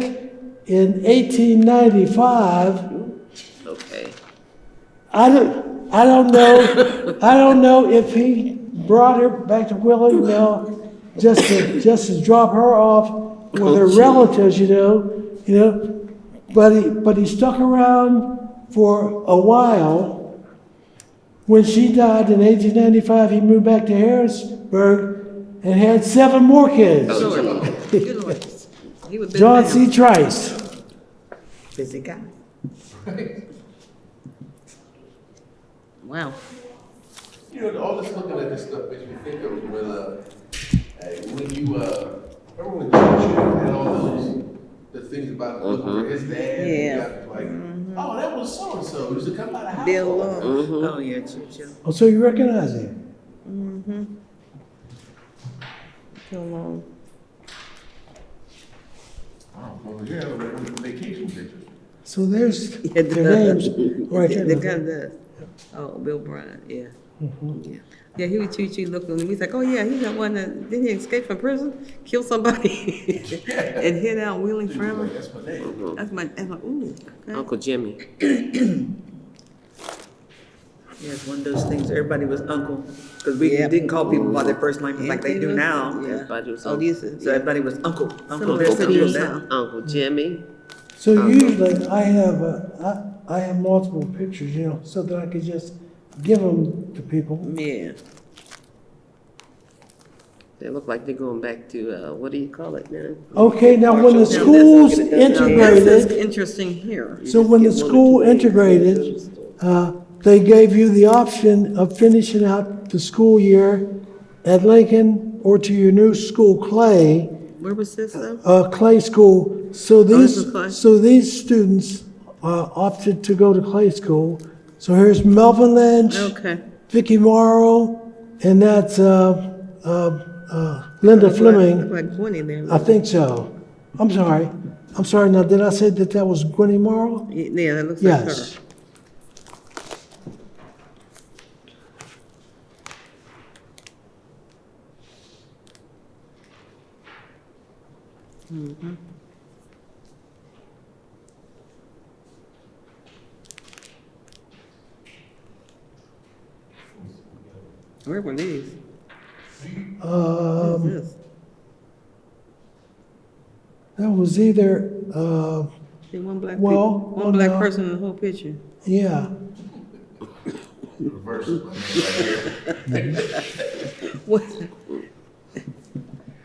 [SPEAKER 1] in 1895,
[SPEAKER 7] Okay.
[SPEAKER 1] I don't know if he brought her back to Wheeling now just to drop her off with her relatives, you know. But he stuck around for a while. When she died in 1895, he moved back to Harrisburg and had 7 more kids.
[SPEAKER 4] Good Lord. He was
[SPEAKER 1] John
[SPEAKER 4] busy
[SPEAKER 1] C. Trice.
[SPEAKER 6] Busy guy.
[SPEAKER 4] Wow.
[SPEAKER 2] You know, all this looking at this stuff makes me think of when you, remember when Churchill had all those, the things about looking for his dad? and
[SPEAKER 4] Yeah.
[SPEAKER 2] he got like, oh, that was so-and-so, used to come out of the house.
[SPEAKER 4] Bill
[SPEAKER 2] all the time."
[SPEAKER 4] Long.
[SPEAKER 6] Oh, yeah, Churchill.
[SPEAKER 1] Oh, so you recognize him?
[SPEAKER 4] Bill Long.
[SPEAKER 2] Oh, well, yeah, vacation pictures.
[SPEAKER 1] So there's
[SPEAKER 4] Yeah,
[SPEAKER 1] their names right
[SPEAKER 4] The
[SPEAKER 1] there.
[SPEAKER 4] gun does. Oh, Bill Bryant, yeah. Yeah. Yeah, he would treat you, look at him, he's like, oh yeah, he's that one that, didn't he escape from prison? Kill somebody and hid out Wheeling forever?
[SPEAKER 2] That's my name.
[SPEAKER 4] That's my, ooh, okay.
[SPEAKER 7] Uncle Jimmy.
[SPEAKER 6] Yeah, it's one of those things, everybody was uncle, because we
[SPEAKER 4] Yep.
[SPEAKER 6] didn't call people by their first name like they do now.
[SPEAKER 4] Yeah.
[SPEAKER 7] Everybody was
[SPEAKER 4] Oh,
[SPEAKER 7] Uncle,
[SPEAKER 4] these is,
[SPEAKER 6] So everybody was uncle, uncle
[SPEAKER 4] of
[SPEAKER 6] this,
[SPEAKER 4] the
[SPEAKER 6] uncle
[SPEAKER 4] cities,
[SPEAKER 6] that.
[SPEAKER 4] huh?
[SPEAKER 7] Uncle Jimmy.
[SPEAKER 1] So usually I have multiple pictures, you know, so that I could just give them to people.
[SPEAKER 4] Yeah.
[SPEAKER 7] They look like they're going back to, what do you call it now?
[SPEAKER 1] Okay, now when the
[SPEAKER 4] Now,
[SPEAKER 1] schools
[SPEAKER 4] this is
[SPEAKER 1] integrated,
[SPEAKER 4] interesting here.
[SPEAKER 1] so when the school integrated, they gave you the option of finishing out the school year at Lincoln or to your new school, Clay,
[SPEAKER 4] Where was this though?
[SPEAKER 1] Clay School. So
[SPEAKER 4] this is Clay.
[SPEAKER 1] these students opted to go to Clay School. So here's Melvin Lynch,
[SPEAKER 4] Okay.
[SPEAKER 1] Vicky Morrow, and that's Linda Fleming.
[SPEAKER 4] Look like Gwenny there.
[SPEAKER 1] I think so. I'm sorry. Now, did I say that was Gwenny Morrow?
[SPEAKER 4] Yeah, that looks like her.
[SPEAKER 1] Yes.
[SPEAKER 4] Where were these?
[SPEAKER 1] Um,
[SPEAKER 4] What's this?
[SPEAKER 1] that was either,
[SPEAKER 4] See, one black
[SPEAKER 1] well,
[SPEAKER 4] people, one black
[SPEAKER 1] no.
[SPEAKER 4] person in the whole picture.
[SPEAKER 1] yeah.
[SPEAKER 2] Reverse. Right here.
[SPEAKER 4] What?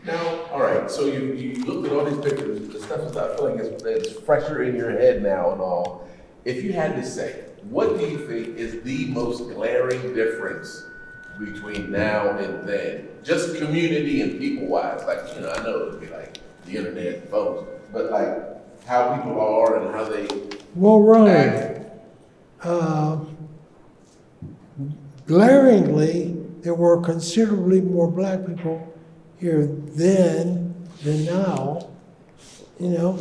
[SPEAKER 2] Now, all right, so you looked at all these pictures, the stuff is, I feel like it's fresher in your head now and all. If you had to say, what do you think is the most glaring difference between now and then? Just community and people-wise, like, you know, I know it would be like the internet and phones, but like how people are and how they
[SPEAKER 1] Well, Ryan,
[SPEAKER 2] act.
[SPEAKER 1] glaringly, there were considerably more black people here then than now, you know.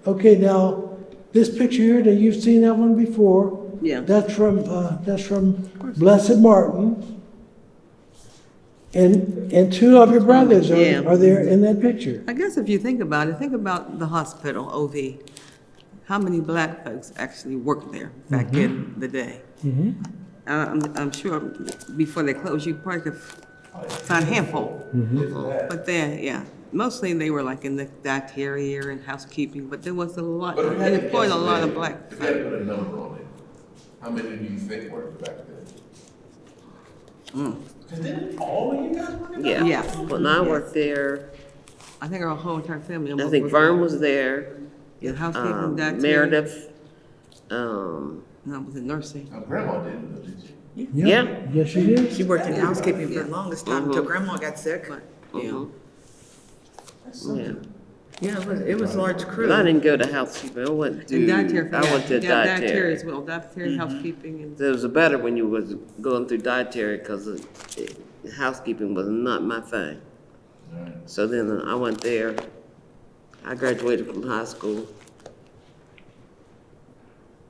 [SPEAKER 1] Okay, now, this picture here, that you've seen that one before.
[SPEAKER 4] Yeah.
[SPEAKER 1] That's from Blessed Martin. And two of your brothers
[SPEAKER 4] Yeah.
[SPEAKER 1] are there in that picture.
[SPEAKER 4] I guess if you think about it, think about the hospital, OV. How many black folks actually worked there back in the day? I'm sure before they closed, you probably could find a handful. But then, yeah, mostly they were like in the dietary and housekeeping, but there was a lot,
[SPEAKER 2] But if you had
[SPEAKER 4] they
[SPEAKER 2] to
[SPEAKER 4] employed a
[SPEAKER 2] guess
[SPEAKER 4] lot
[SPEAKER 2] then,
[SPEAKER 4] of black
[SPEAKER 2] if you had to
[SPEAKER 4] folk.
[SPEAKER 2] put a number on it, how many do you think worked back then? Because didn't all of you guys work in
[SPEAKER 7] Yeah.
[SPEAKER 4] Yeah.
[SPEAKER 7] When I worked there,
[SPEAKER 4] I think our whole entire family.
[SPEAKER 7] I
[SPEAKER 4] almost
[SPEAKER 7] think
[SPEAKER 4] worked
[SPEAKER 7] Vern
[SPEAKER 4] there.
[SPEAKER 7] was there,
[SPEAKER 4] Yeah, housekeeping, dietary.
[SPEAKER 7] Meredith,
[SPEAKER 4] No, it was in nursing.
[SPEAKER 2] Now, grandma didn't, though, did she?
[SPEAKER 7] Yeah.
[SPEAKER 1] Yes, you did.
[SPEAKER 6] She worked in housekeeping for the longest time until grandma got sick.
[SPEAKER 4] But, yeah.
[SPEAKER 7] yeah.
[SPEAKER 6] Yeah, it was a large crew.
[SPEAKER 7] But I didn't go to housekeeping, I went
[SPEAKER 4] And dietary.
[SPEAKER 7] to, I went to
[SPEAKER 4] Yeah, dietary
[SPEAKER 7] dietary.
[SPEAKER 4] as well, dietary, housekeeping, and
[SPEAKER 7] It was better when you was going through dietary, because housekeeping was not my thing. So then I went there, I graduated from high school.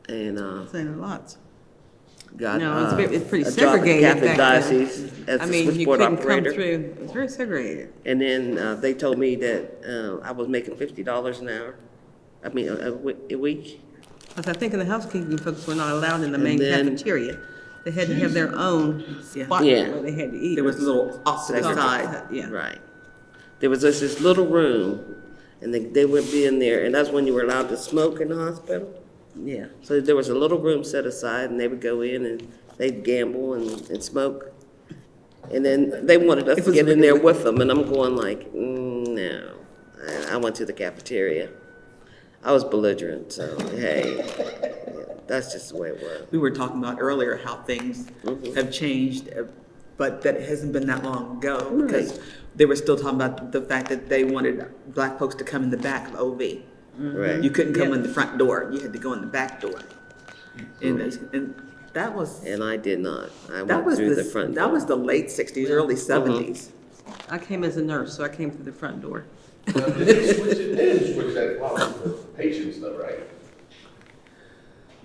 [SPEAKER 7] And,
[SPEAKER 4] saying a lot.
[SPEAKER 7] got
[SPEAKER 4] No, it's pretty
[SPEAKER 7] a job at
[SPEAKER 4] segregated
[SPEAKER 7] Catholic
[SPEAKER 4] back then.
[SPEAKER 7] Diocese as
[SPEAKER 4] I
[SPEAKER 7] a
[SPEAKER 4] mean, you
[SPEAKER 7] switchboard
[SPEAKER 4] couldn't come
[SPEAKER 7] operator.
[SPEAKER 4] through, it's very segregated.
[SPEAKER 7] And then they told me that I was making $50 an hour. I mean, a week.
[SPEAKER 4] Because I think in the housekeeping folks were not allowed in the
[SPEAKER 7] And
[SPEAKER 4] main
[SPEAKER 7] then-
[SPEAKER 4] cafeteria. They had to have their own spot
[SPEAKER 7] Yeah.
[SPEAKER 4] where they had to eat.
[SPEAKER 6] There was a little opposite side.
[SPEAKER 4] Yeah.
[SPEAKER 7] Right. There was just this little room, and they would be in there, and that's when you were allowed to smoke in the hospital.
[SPEAKER 4] Yeah.
[SPEAKER 7] So there was a little room set aside, and they would go in and they'd gamble and smoke. And then they wanted us to get in there with them, and I'm going like, no, and I went to the cafeteria. I was belligerent, so hey, yeah, that's just the way it was.
[SPEAKER 6] We were talking about earlier how things have changed, but that it hasn't been that long ago, because they were still talking about the fact that they wanted black folks to come in the back of OV.
[SPEAKER 7] Right.
[SPEAKER 6] You couldn't come in the front door, you had to go in the back door. And that was,
[SPEAKER 7] And I did not. I
[SPEAKER 6] that
[SPEAKER 7] went
[SPEAKER 6] was
[SPEAKER 7] through the front
[SPEAKER 6] that
[SPEAKER 7] door.
[SPEAKER 6] was the late 60s, early 70s.
[SPEAKER 4] I came as a nurse, so I came through the front door.
[SPEAKER 2] They didn't switch that policy for patients though, right?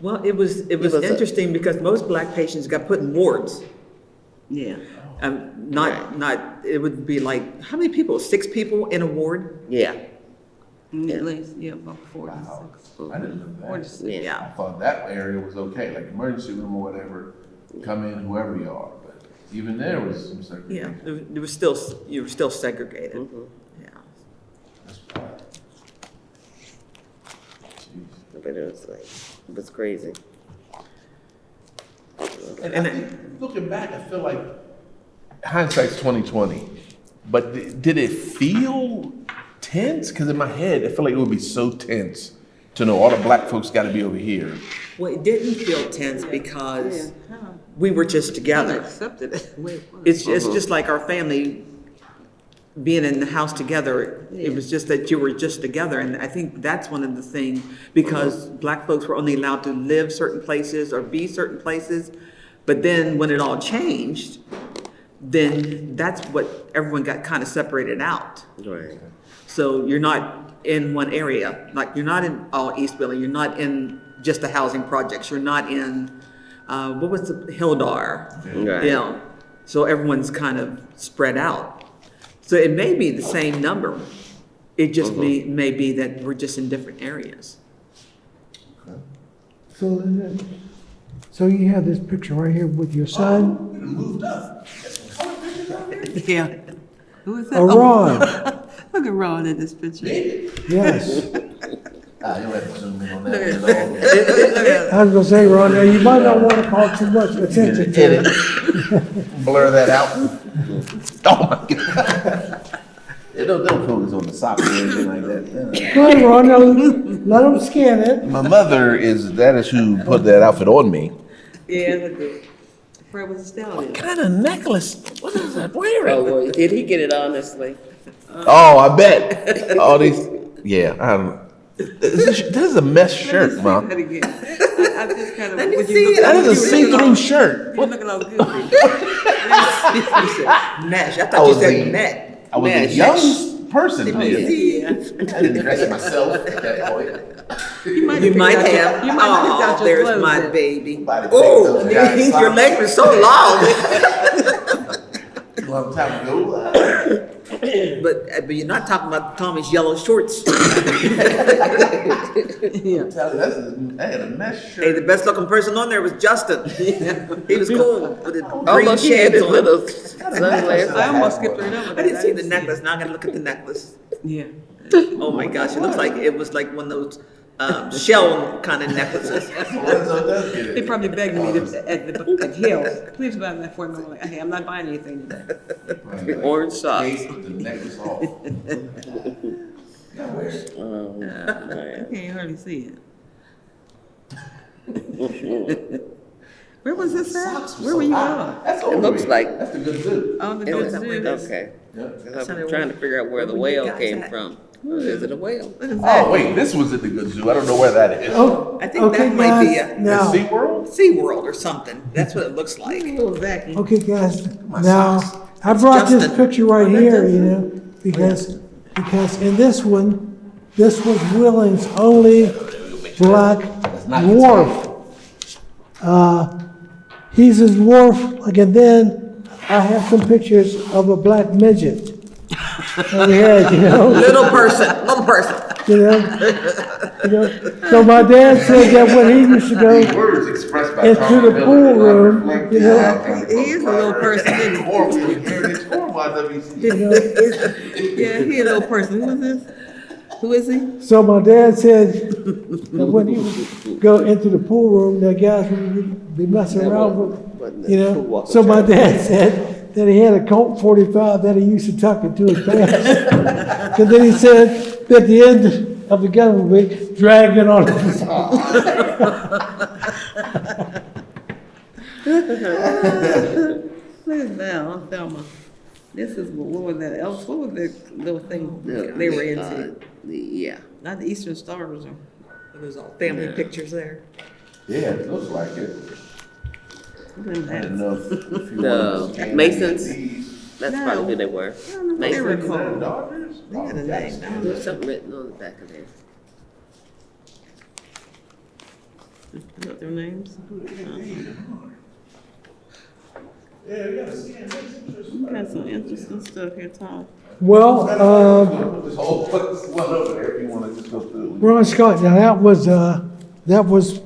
[SPEAKER 6] Well, it was
[SPEAKER 7] was a-
[SPEAKER 6] interesting because most black patients got put in wards.
[SPEAKER 4] Yeah.
[SPEAKER 6] Not, it would be like, how many people? 6 people in a ward?
[SPEAKER 7] Yeah,
[SPEAKER 4] At least, yeah, about 4 to 6.
[SPEAKER 2] I didn't know
[SPEAKER 4] 4 to
[SPEAKER 2] that.
[SPEAKER 4] 6.
[SPEAKER 6] Yeah.
[SPEAKER 2] I thought that area was okay, like emergency room or whatever, come in whoever you are, but even there was some
[SPEAKER 6] Yeah,
[SPEAKER 2] segregation.
[SPEAKER 6] there was still, you were still segregated. Yeah.
[SPEAKER 2] That's wild. Jeez.
[SPEAKER 7] but it was crazy.
[SPEAKER 2] And I think, looking back, I feel like hindsight's 20/20. But did it feel tense? Because in my head, I feel like it would be so tense to know all the black folks got to be over here.
[SPEAKER 6] Well, it didn't feel tense because
[SPEAKER 4] Yeah.
[SPEAKER 6] we were just
[SPEAKER 4] I
[SPEAKER 6] together.
[SPEAKER 4] accepted it. the way it was.
[SPEAKER 6] It's just like our family being in the house together. It was just that you were just together, and I think that's one of the things, because black folks were only allowed to live certain places or be certain places, but then when it all changed, then that's what everyone got kind of separated out.
[SPEAKER 7] Right.
[SPEAKER 6] So you're not in one area, like you're not in all East Wheeling, you're not in just the housing projects, you're not in, what was the, Hildar?
[SPEAKER 7] Right.
[SPEAKER 6] You know, so everyone's kind of spread out. So it may be the same number, it just may be that we're just in different areas.
[SPEAKER 1] So, Linda, so you have this picture right here with your son,
[SPEAKER 2] Moved up.
[SPEAKER 4] Yeah. Who is that?
[SPEAKER 1] Oh, Ron.
[SPEAKER 4] Look at Ron in this picture.
[SPEAKER 1] Yes.
[SPEAKER 2] You don't have to zoom in on that.
[SPEAKER 1] I was gonna say, Ron, now you might not want to call too much attention to it.
[SPEAKER 2] Blur that out. Oh my God. Don't focus on the socks or anything like that.
[SPEAKER 1] Go ahead, Ron, now let them scan it.
[SPEAKER 2] My mother is who put that outfit on me.
[SPEAKER 4] Yeah, look at Fred was a stallion.
[SPEAKER 2] What kind of necklace? What is that wearing?
[SPEAKER 7] Oh, well, did he get it honestly?
[SPEAKER 2] Oh, I bet. All these, yeah. This is a mesh shirt, Mom.
[SPEAKER 4] That again. I just kind of.
[SPEAKER 6] Let me
[SPEAKER 4] when you
[SPEAKER 6] see
[SPEAKER 4] look-
[SPEAKER 6] it.
[SPEAKER 2] That is a
[SPEAKER 4] when you look
[SPEAKER 2] see-through
[SPEAKER 4] all-
[SPEAKER 2] shirt.
[SPEAKER 4] You're looking all goofy.
[SPEAKER 6] You said mesh, I thought you said net.
[SPEAKER 2] I was a
[SPEAKER 6] Mesh.
[SPEAKER 2] young person then.
[SPEAKER 6] Yeah.
[SPEAKER 2] I didn't dress myself at that point.
[SPEAKER 6] You might have.
[SPEAKER 4] You might have picked out your
[SPEAKER 6] There's
[SPEAKER 4] clothes
[SPEAKER 6] my
[SPEAKER 4] then.
[SPEAKER 6] baby.
[SPEAKER 2] Somebody
[SPEAKER 6] Oh,
[SPEAKER 2] picked up the guy's
[SPEAKER 6] your legs were so long.
[SPEAKER 2] Long time ago.
[SPEAKER 6] But you're not talking about Tommy's yellow shorts.
[SPEAKER 4] Yeah.
[SPEAKER 2] I had a mesh
[SPEAKER 6] Hey,
[SPEAKER 2] shirt.
[SPEAKER 6] the best looking person on there was Justin. He was cool with his
[SPEAKER 7] Oh,
[SPEAKER 6] green
[SPEAKER 7] look, he had
[SPEAKER 6] shades
[SPEAKER 7] his
[SPEAKER 6] on.
[SPEAKER 7] little sunglasses.
[SPEAKER 4] I almost skipped right over that.
[SPEAKER 6] I didn't see the necklace. Now I gotta look at the necklace.
[SPEAKER 4] Yeah.
[SPEAKER 6] Oh my gosh, it looks like it was like one of those shell kind of necklaces.
[SPEAKER 2] Lorenzo does get it.
[SPEAKER 4] They probably begged me to, at Hill, please buy that for me. I'm like, hey, I'm not buying anything today.
[SPEAKER 7] Orange socks.
[SPEAKER 2] Gate with the necklace off. Now wear it.
[SPEAKER 7] Oh,
[SPEAKER 4] I
[SPEAKER 7] man.
[SPEAKER 4] can't hardly see it. Where was this at? Where were you on?
[SPEAKER 2] That's
[SPEAKER 7] It looks
[SPEAKER 2] over.
[SPEAKER 7] like-
[SPEAKER 2] That's the good zoo.
[SPEAKER 4] On the
[SPEAKER 7] It
[SPEAKER 4] good
[SPEAKER 7] was,
[SPEAKER 4] zoo.
[SPEAKER 7] okay.
[SPEAKER 2] Yep.
[SPEAKER 7] 'Cause I'm trying to figure out where the whale came from. Is it a whale?
[SPEAKER 4] Look at that.
[SPEAKER 2] Oh, wait, this was at the good zoo. I don't know where that is.
[SPEAKER 1] Oh,
[SPEAKER 6] I think
[SPEAKER 1] okay,
[SPEAKER 6] that might be
[SPEAKER 1] guys,
[SPEAKER 6] a-
[SPEAKER 1] now,
[SPEAKER 2] SeaWorld?
[SPEAKER 6] SeaWorld or something. That's what it looks like.
[SPEAKER 4] A little vacuum.
[SPEAKER 1] okay, guys, now, I brought this
[SPEAKER 6] Justin.
[SPEAKER 1] picture right
[SPEAKER 6] Oh, that's
[SPEAKER 1] here,
[SPEAKER 6] Justin.
[SPEAKER 1] you know, because in this one, this was Wheeling's only black dwarf. He's his dwarf, like, and then I have some pictures of a black midget. Over here, you know,
[SPEAKER 6] Little person.
[SPEAKER 1] you know. So my dad said that when he used to go
[SPEAKER 2] Words expressed by
[SPEAKER 1] into
[SPEAKER 2] Tom
[SPEAKER 1] the
[SPEAKER 2] Miller
[SPEAKER 1] pool
[SPEAKER 2] do not
[SPEAKER 1] room,
[SPEAKER 2] reflect
[SPEAKER 1] you
[SPEAKER 2] the
[SPEAKER 1] know.
[SPEAKER 2] outcome
[SPEAKER 4] He is a little person, isn't he?
[SPEAKER 2] Or Wheeling Heritage or YWCA.
[SPEAKER 1] You know,
[SPEAKER 4] Yeah, he a little person. Who is this? Who is he?
[SPEAKER 1] so my dad said that when he would go into the pool room, the guys would be messing around with, you know. So my dad said that he had a Colt 45 that he used to tuck into his pants. Because then he said at the end of the gun would be dragging on his
[SPEAKER 4] Look at that, Thelma. This is, what was that else? What was the little thing they were into?
[SPEAKER 7] Yeah.
[SPEAKER 4] Not the Eastern Stars or.
[SPEAKER 6] There's all family pictures there.
[SPEAKER 2] Yeah, it looks like it.
[SPEAKER 4] Look at that.
[SPEAKER 7] The Masons, that's probably who they were.
[SPEAKER 4] I don't know what they were
[SPEAKER 7] Masons.
[SPEAKER 4] called.
[SPEAKER 2] Daughters?
[SPEAKER 4] They had a name. I don't know.
[SPEAKER 7] There's something written on the back of there.
[SPEAKER 4] Is that their names?
[SPEAKER 2] Yeah, we gotta see it.
[SPEAKER 4] You got some interesting stuff here, Tom.
[SPEAKER 1] Well,
[SPEAKER 2] This whole one over there, if you wanna just go through.
[SPEAKER 1] Ron Scott, now that was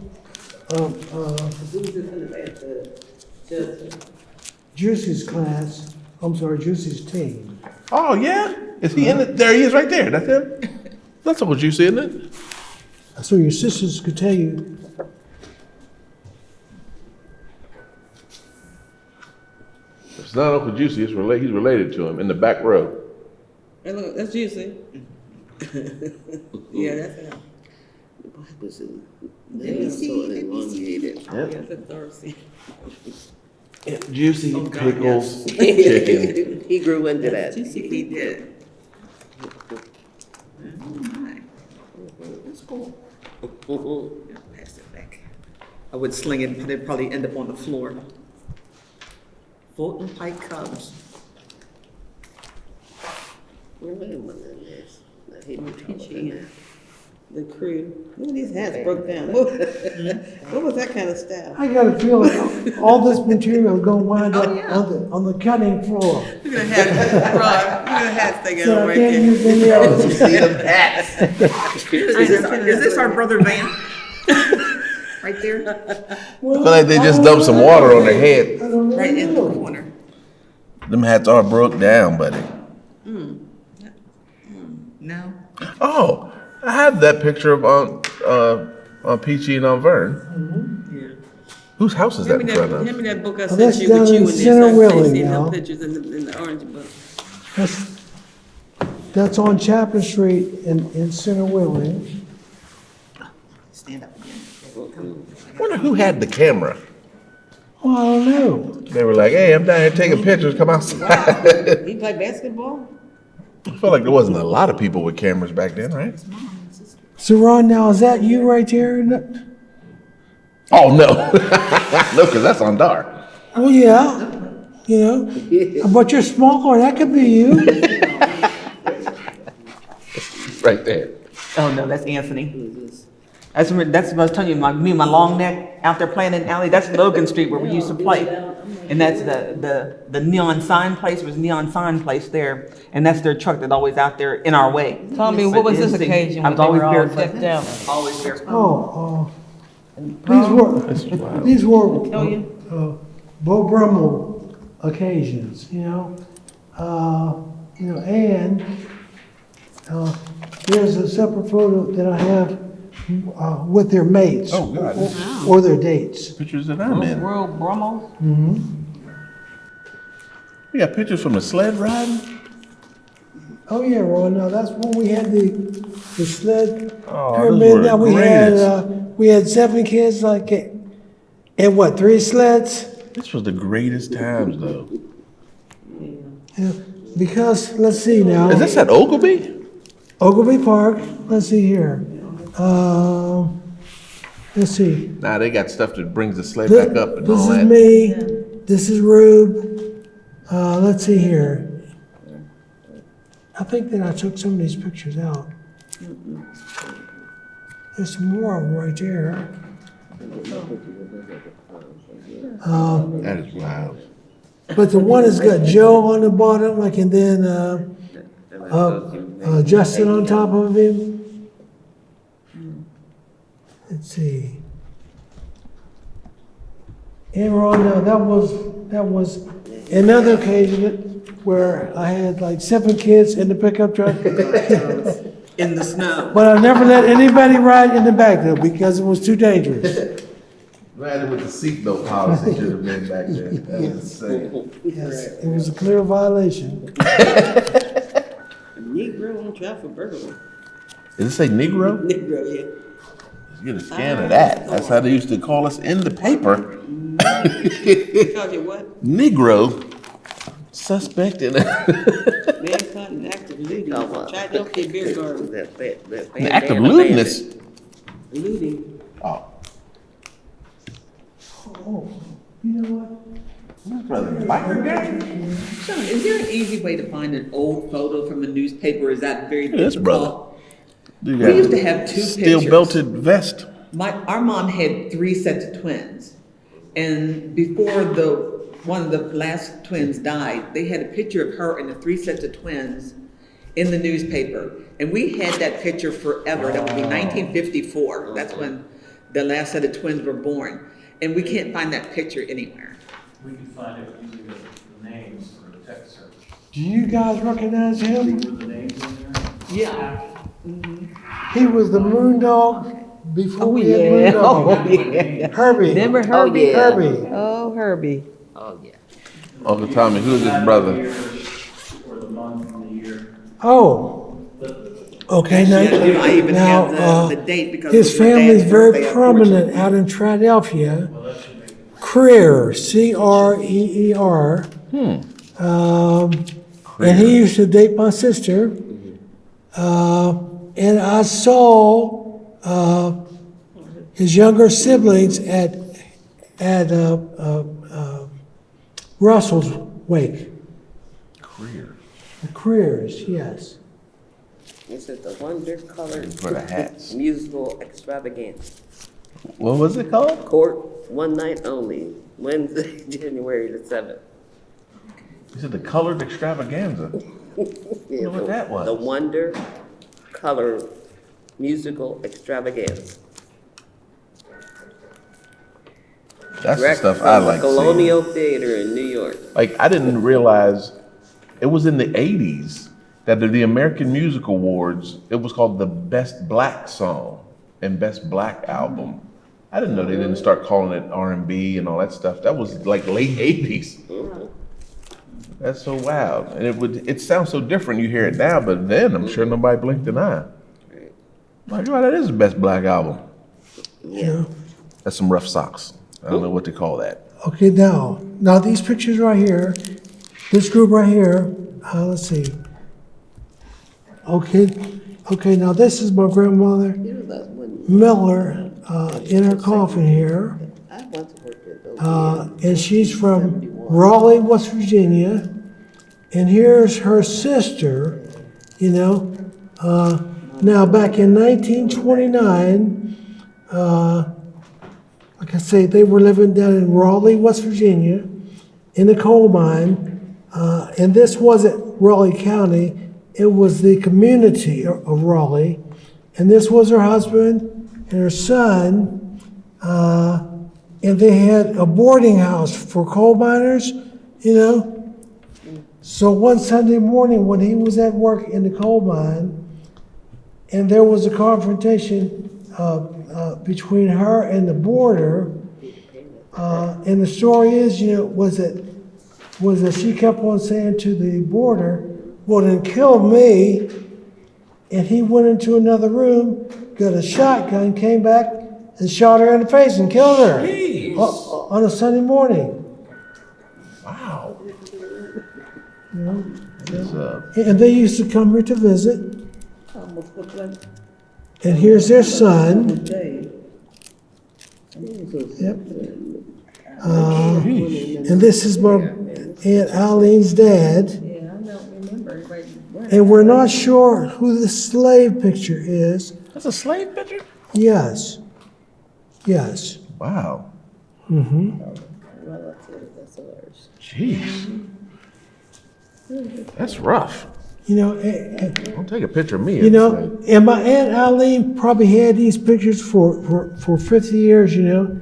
[SPEAKER 1] Juicy's class, I'm sorry, Juicy's team.
[SPEAKER 2] Oh, yeah? Is he in it? There he is right there. That's him? That's Uncle Juicy, isn't it?
[SPEAKER 1] So your sisters could tell you.
[SPEAKER 2] It's not Uncle Juicy, he's related to him in the back row.
[SPEAKER 4] Hey, look, that's Juicy. Yeah, that's him.
[SPEAKER 7] Was it?
[SPEAKER 4] Elongated.
[SPEAKER 2] Yeah.
[SPEAKER 4] Yeah, that's Darcy.
[SPEAKER 2] Juicy,
[SPEAKER 4] God,
[SPEAKER 2] pickles, chicken.
[SPEAKER 7] He grew into that.
[SPEAKER 4] Juicy, he did. That's cool. Pass it back.
[SPEAKER 6] I would sling it, but it'd probably end up on the floor. Fulton Pike Cubs.
[SPEAKER 4] Peachy. The crew. Look at these hats broke down. What was that kind of style?
[SPEAKER 1] I got a feeling all this material is gonna wind up on the cutting floor.
[SPEAKER 4] Look at the hats, Ron. Look at the hats they got
[SPEAKER 1] So
[SPEAKER 4] on
[SPEAKER 1] I
[SPEAKER 4] right
[SPEAKER 1] can't
[SPEAKER 4] there.
[SPEAKER 1] use any others.
[SPEAKER 6] Is this our brother Van? Right there?
[SPEAKER 2] Feel like they just dumped some water on their head.
[SPEAKER 1] I don't
[SPEAKER 6] Right in the
[SPEAKER 1] know.
[SPEAKER 6] corner.
[SPEAKER 2] Them hats are broke down, buddy.
[SPEAKER 6] No?
[SPEAKER 2] Oh, I have that picture of on Peachy and on Vern.
[SPEAKER 6] Yeah.
[SPEAKER 2] Whose house is that in front of?
[SPEAKER 4] Hand me that book I
[SPEAKER 1] Well,
[SPEAKER 4] sent
[SPEAKER 1] that's
[SPEAKER 4] you with
[SPEAKER 1] down
[SPEAKER 4] you
[SPEAKER 1] in
[SPEAKER 4] in there.
[SPEAKER 1] Center
[SPEAKER 4] So I
[SPEAKER 1] Wheeling
[SPEAKER 4] can see
[SPEAKER 1] now.
[SPEAKER 4] them pictures in the orange book.
[SPEAKER 1] That's on Chapline Street in Center Wheeling.
[SPEAKER 6] Stand up again.
[SPEAKER 2] I wonder who had the camera.
[SPEAKER 1] Oh, I don't know.
[SPEAKER 2] They were like, hey, I'm down here taking pictures, come outside.
[SPEAKER 4] He play basketball?
[SPEAKER 2] I feel like there wasn't a lot of people with cameras back then, right?
[SPEAKER 1] So Ron, now is that you right there?
[SPEAKER 2] Oh, no. No, because that's on dark.
[SPEAKER 1] Well, yeah, you know, but you're smaller, that could be you.
[SPEAKER 2] Right there.
[SPEAKER 6] Oh, no, that's Anthony. That's what I was telling you, me and my long neck out there playing in the alley, that's Logan Street where we used to play. And that's the neon sign place, was neon sign place there. And that's their truck that's always out there in our way.
[SPEAKER 8] Tommy, what was this
[SPEAKER 6] But
[SPEAKER 8] occasion
[SPEAKER 6] I
[SPEAKER 8] when
[SPEAKER 6] was
[SPEAKER 8] they were all
[SPEAKER 6] always
[SPEAKER 8] decked
[SPEAKER 6] barefoot.
[SPEAKER 8] out?
[SPEAKER 6] Always barefoot.
[SPEAKER 1] Oh,
[SPEAKER 2] This is wild.
[SPEAKER 1] these were Beau Brummel occasions, you know. And there's a separate photo that I have with their mates.
[SPEAKER 2] Oh, God.
[SPEAKER 1] Or their dates.
[SPEAKER 2] Pictures that I'm in.
[SPEAKER 8] Rural Brummels?
[SPEAKER 2] We got pictures from the sled riding.
[SPEAKER 1] Oh, yeah, Ron, now that's when we had the sled
[SPEAKER 2] Oh,
[SPEAKER 1] pyramid.
[SPEAKER 2] those were
[SPEAKER 1] Now
[SPEAKER 2] the
[SPEAKER 1] we had 7 kids, like, and what, 3 sleds?
[SPEAKER 2] This was the greatest times, though.
[SPEAKER 1] Yeah, because, let's see now.
[SPEAKER 2] Is this at Ogilvy?
[SPEAKER 1] Ogilvy Park, let's see here. Let's see.
[SPEAKER 2] Nah, they got stuff that brings the sled back up and
[SPEAKER 1] This
[SPEAKER 2] all
[SPEAKER 1] is
[SPEAKER 2] that.
[SPEAKER 1] me, this is Rube. Let's see here. I think that I took some of these pictures out. There's some more of them right there.
[SPEAKER 2] That is wild.
[SPEAKER 1] But the one that's got Joe on the bottom, like, and then Justin on top of him. Let's see. And Ron, that was another occasion where I had like 7 kids in the pickup truck.
[SPEAKER 6] In the snow.
[SPEAKER 1] But I never let anybody ride in the back though, because it was too dangerous.
[SPEAKER 2] Imagine what the seatbelt policy should have been back then. That was insane.
[SPEAKER 1] Yes, it was a clear violation.
[SPEAKER 5] Negro on trial for burglary.
[SPEAKER 2] Does it say Negro?
[SPEAKER 5] Negro, yeah.
[SPEAKER 2] Let's get a scan of that. That's how they used to call us in the paper.
[SPEAKER 5] Called you what?
[SPEAKER 2] Negro suspect in
[SPEAKER 5] Man caught in active looting. Tried to open a beer garden.
[SPEAKER 2] an act of lewdness.
[SPEAKER 5] Looting.
[SPEAKER 2] Oh,
[SPEAKER 1] Oh, you know what?
[SPEAKER 2] brother, biker gang?
[SPEAKER 6] Sean, is there an easy way to find an old photo from a newspaper? Is that very
[SPEAKER 2] Yes,
[SPEAKER 6] difficult?
[SPEAKER 2] You
[SPEAKER 6] We
[SPEAKER 2] got
[SPEAKER 6] used to have two
[SPEAKER 2] steel
[SPEAKER 6] pictures.
[SPEAKER 2] belted vest.
[SPEAKER 6] Our mom had 3 sets of twins, and before one of the last twins died, they had a picture of her and the 3 sets of twins in the newspaper, and we had that picture forever. That would be 1954. That's when the last set of twins were born, and we can't find that picture anywhere.
[SPEAKER 3] We can find it using the names or the text search.
[SPEAKER 1] Do you guys recognize him?
[SPEAKER 3] Were the names in there?
[SPEAKER 6] Yeah.
[SPEAKER 1] He was the moon dog before
[SPEAKER 8] Oh,
[SPEAKER 1] we had
[SPEAKER 8] yeah.
[SPEAKER 1] moon dog.
[SPEAKER 8] Oh, yeah.
[SPEAKER 1] Herbie.
[SPEAKER 8] Remember Herbie?
[SPEAKER 7] yeah.
[SPEAKER 1] Herbie.
[SPEAKER 8] Oh, Herbie.
[SPEAKER 7] Oh, yeah.
[SPEAKER 2] Uncle Tommy, who's his
[SPEAKER 3] Not the
[SPEAKER 2] brother?
[SPEAKER 3] year Or the month and the year.
[SPEAKER 1] Oh, okay, now,
[SPEAKER 6] Yeah, dude, I even
[SPEAKER 1] now,
[SPEAKER 6] have the date because
[SPEAKER 1] his
[SPEAKER 6] it was my
[SPEAKER 1] family's
[SPEAKER 6] dad's
[SPEAKER 1] very
[SPEAKER 6] birthday,
[SPEAKER 1] prominent out in Philadelphia.
[SPEAKER 3] Well, that should make it.
[SPEAKER 1] Creer, C-R-E-E-R. And he used to date my sister. And I saw his younger siblings at Russell's wake.
[SPEAKER 2] Career.
[SPEAKER 1] The Creers, yes.
[SPEAKER 7] This is the Wonder Colored
[SPEAKER 2] For the hats.
[SPEAKER 7] Musical Extravaganza.
[SPEAKER 2] What was it called?
[SPEAKER 7] Court, one night only, Wednesday, January the 7th.
[SPEAKER 2] You said the colored extravaganza.
[SPEAKER 7] Yeah,
[SPEAKER 2] know what that was.
[SPEAKER 7] The Wonder Color Musical Extravaganza.
[SPEAKER 2] That's the
[SPEAKER 7] Direct
[SPEAKER 2] stuff
[SPEAKER 7] from
[SPEAKER 2] I
[SPEAKER 7] the
[SPEAKER 2] like seeing.
[SPEAKER 7] Colonial Theater in New York.
[SPEAKER 2] Like, I didn't realize it was in the 80s that the American Music Awards, it was called the Best Black Song and Best Black Album. I didn't know they didn't start calling it R&B and all that stuff. That was like late 80s. That's so wild. And it sounds so different. You hear it now, but then I'm sure nobody blinked an eye.
[SPEAKER 7] Right.
[SPEAKER 2] Like, wow, that is the best black album.
[SPEAKER 1] Yeah.
[SPEAKER 2] That's some rough socks. I don't know what to call that.
[SPEAKER 1] Okay, now these pictures right here, this group right here, let's see. Okay, now this is my grandmother,
[SPEAKER 7] You know that one,
[SPEAKER 1] Miller, in her coffin here.
[SPEAKER 7] I want to work at those.
[SPEAKER 1] And she's from Raleigh, West Virginia. And here's her sister, you know. Now, back in 1929, like I say, they were living down in Raleigh, West Virginia, in a coal mine. And this wasn't Raleigh County, it was the community of Raleigh. And this was her husband and her son. And they had a boarding house for coal miners, you know. So one Sunday morning when he was at work in the coal mine, and there was a confrontation between her and the boarder, and the story is, you know, was that she kept on saying to the boarder, well, then kill me. And he went into another room, got a shotgun, came back, and shot her in the face and killed her on a Sunday morning.
[SPEAKER 2] Wow.
[SPEAKER 1] You know?
[SPEAKER 2] It's,
[SPEAKER 1] And they used to come here to visit.
[SPEAKER 5] Almost looked like
[SPEAKER 1] And here's their son.
[SPEAKER 5] Dave.
[SPEAKER 1] Yep. And this is my Aunt Eileen's dad.
[SPEAKER 8] Yeah, I don't remember.
[SPEAKER 1] And we're not sure who the slave picture is.
[SPEAKER 2] that's a slave picture?
[SPEAKER 1] Yes. Yes.
[SPEAKER 2] Wow.
[SPEAKER 7] Relative, that's ours.
[SPEAKER 2] Jeez. That's rough.
[SPEAKER 1] You know,
[SPEAKER 2] Don't take a picture of me.
[SPEAKER 1] you know, and my Aunt Eileen probably had these pictures for 50 years, you know.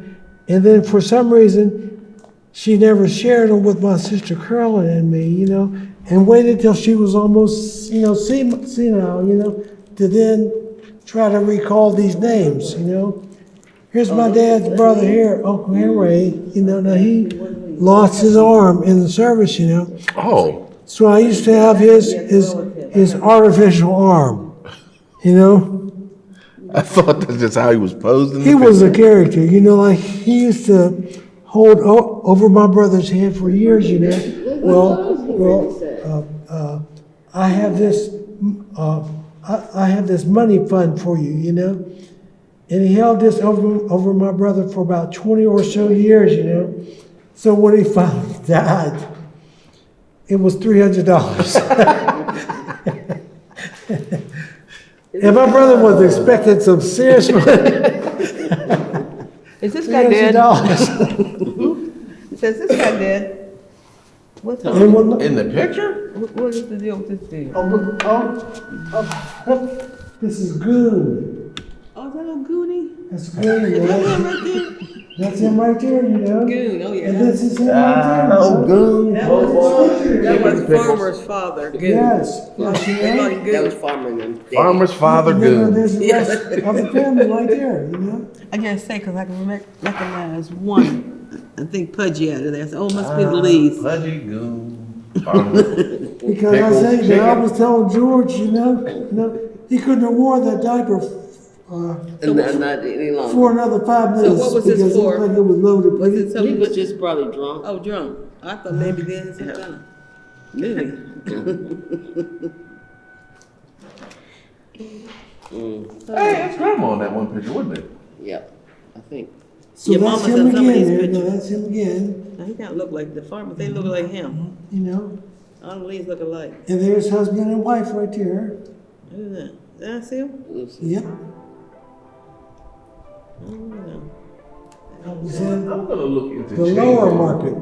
[SPEAKER 1] And then for some reason, she never shared them with my sister Carolyn and me, you know, and waited till she was almost, you know, senile, you know, to then try to recall these names, you know. Here's my dad's brother here, Uncle Henry. You know, now he lost his arm in the service. You know,
[SPEAKER 2] Oh,
[SPEAKER 1] so I used to have his artificial arm. You know,
[SPEAKER 2] I thought that's just how he was posed in the
[SPEAKER 1] he was a
[SPEAKER 2] picture.
[SPEAKER 1] character. You know, like he used to hold over my brother's head for years. You know, I have this. I have this money fund for you. You know. And he held this over my brother for about 20 or so years, you know. So when he finally died, it was $300. And my brother was expecting some serious money.
[SPEAKER 8] Is this guy dead?
[SPEAKER 1] $300.
[SPEAKER 8] Says this guy dead? What's up?
[SPEAKER 1] And when-
[SPEAKER 2] In the picture?
[SPEAKER 8] What is the deal with this dude?
[SPEAKER 1] This is Goon.
[SPEAKER 4] Oh, is that old Goonie?
[SPEAKER 1] That's Goon,
[SPEAKER 4] Is that him
[SPEAKER 1] right?
[SPEAKER 4] right there?
[SPEAKER 1] That's him right there, you know.
[SPEAKER 4] Goon, oh yeah.
[SPEAKER 1] And this is him right there.
[SPEAKER 2] Oh, Goon.
[SPEAKER 4] That was Farmer's father, Goon.
[SPEAKER 1] Yes. Yes,
[SPEAKER 4] They
[SPEAKER 1] you
[SPEAKER 4] call
[SPEAKER 1] know.
[SPEAKER 4] him
[SPEAKER 7] That was
[SPEAKER 4] Goon.
[SPEAKER 7] farmer and them.
[SPEAKER 2] Farmer's father,
[SPEAKER 1] And then
[SPEAKER 2] Goon.
[SPEAKER 1] there's the rest of the family right there, you know.
[SPEAKER 4] I can't say because I can recognize one. I think Pudgy out of there. So, oh, it must be the Lees.
[SPEAKER 2] Pudgy Goon. Farmer.
[SPEAKER 1] Because I
[SPEAKER 2] Pickles,
[SPEAKER 1] say, you know, I
[SPEAKER 2] chicken.
[SPEAKER 1] was telling George, you know, he couldn't have worn that diaper
[SPEAKER 7] Not any longer.
[SPEAKER 1] for another 5 minutes.
[SPEAKER 4] what was this
[SPEAKER 1] because
[SPEAKER 4] for?
[SPEAKER 1] it looked like it was loaded.
[SPEAKER 4] Was it so
[SPEAKER 7] He was just probably drunk.
[SPEAKER 4] Oh, drunk. I thought maybe they had some kind of movie.
[SPEAKER 2] Hey, that's grandma in that one picture, wasn't it?
[SPEAKER 7] Yep, I think.
[SPEAKER 1] So
[SPEAKER 4] Your
[SPEAKER 1] that's
[SPEAKER 4] mama's
[SPEAKER 1] him
[SPEAKER 4] in some of
[SPEAKER 1] again.
[SPEAKER 4] these
[SPEAKER 1] There.
[SPEAKER 4] pictures.
[SPEAKER 1] No, that's him again.
[SPEAKER 4] Now, he kind of look like the farmer. They look like him.
[SPEAKER 1] You know,
[SPEAKER 4] All the Lees look alike.
[SPEAKER 1] and there's husband and wife right there.
[SPEAKER 4] Who's that? Did I see him?
[SPEAKER 1] Yep.
[SPEAKER 4] I don't know.
[SPEAKER 1] That was in
[SPEAKER 2] I'm gonna look into
[SPEAKER 1] the
[SPEAKER 2] changing.
[SPEAKER 1] lower market.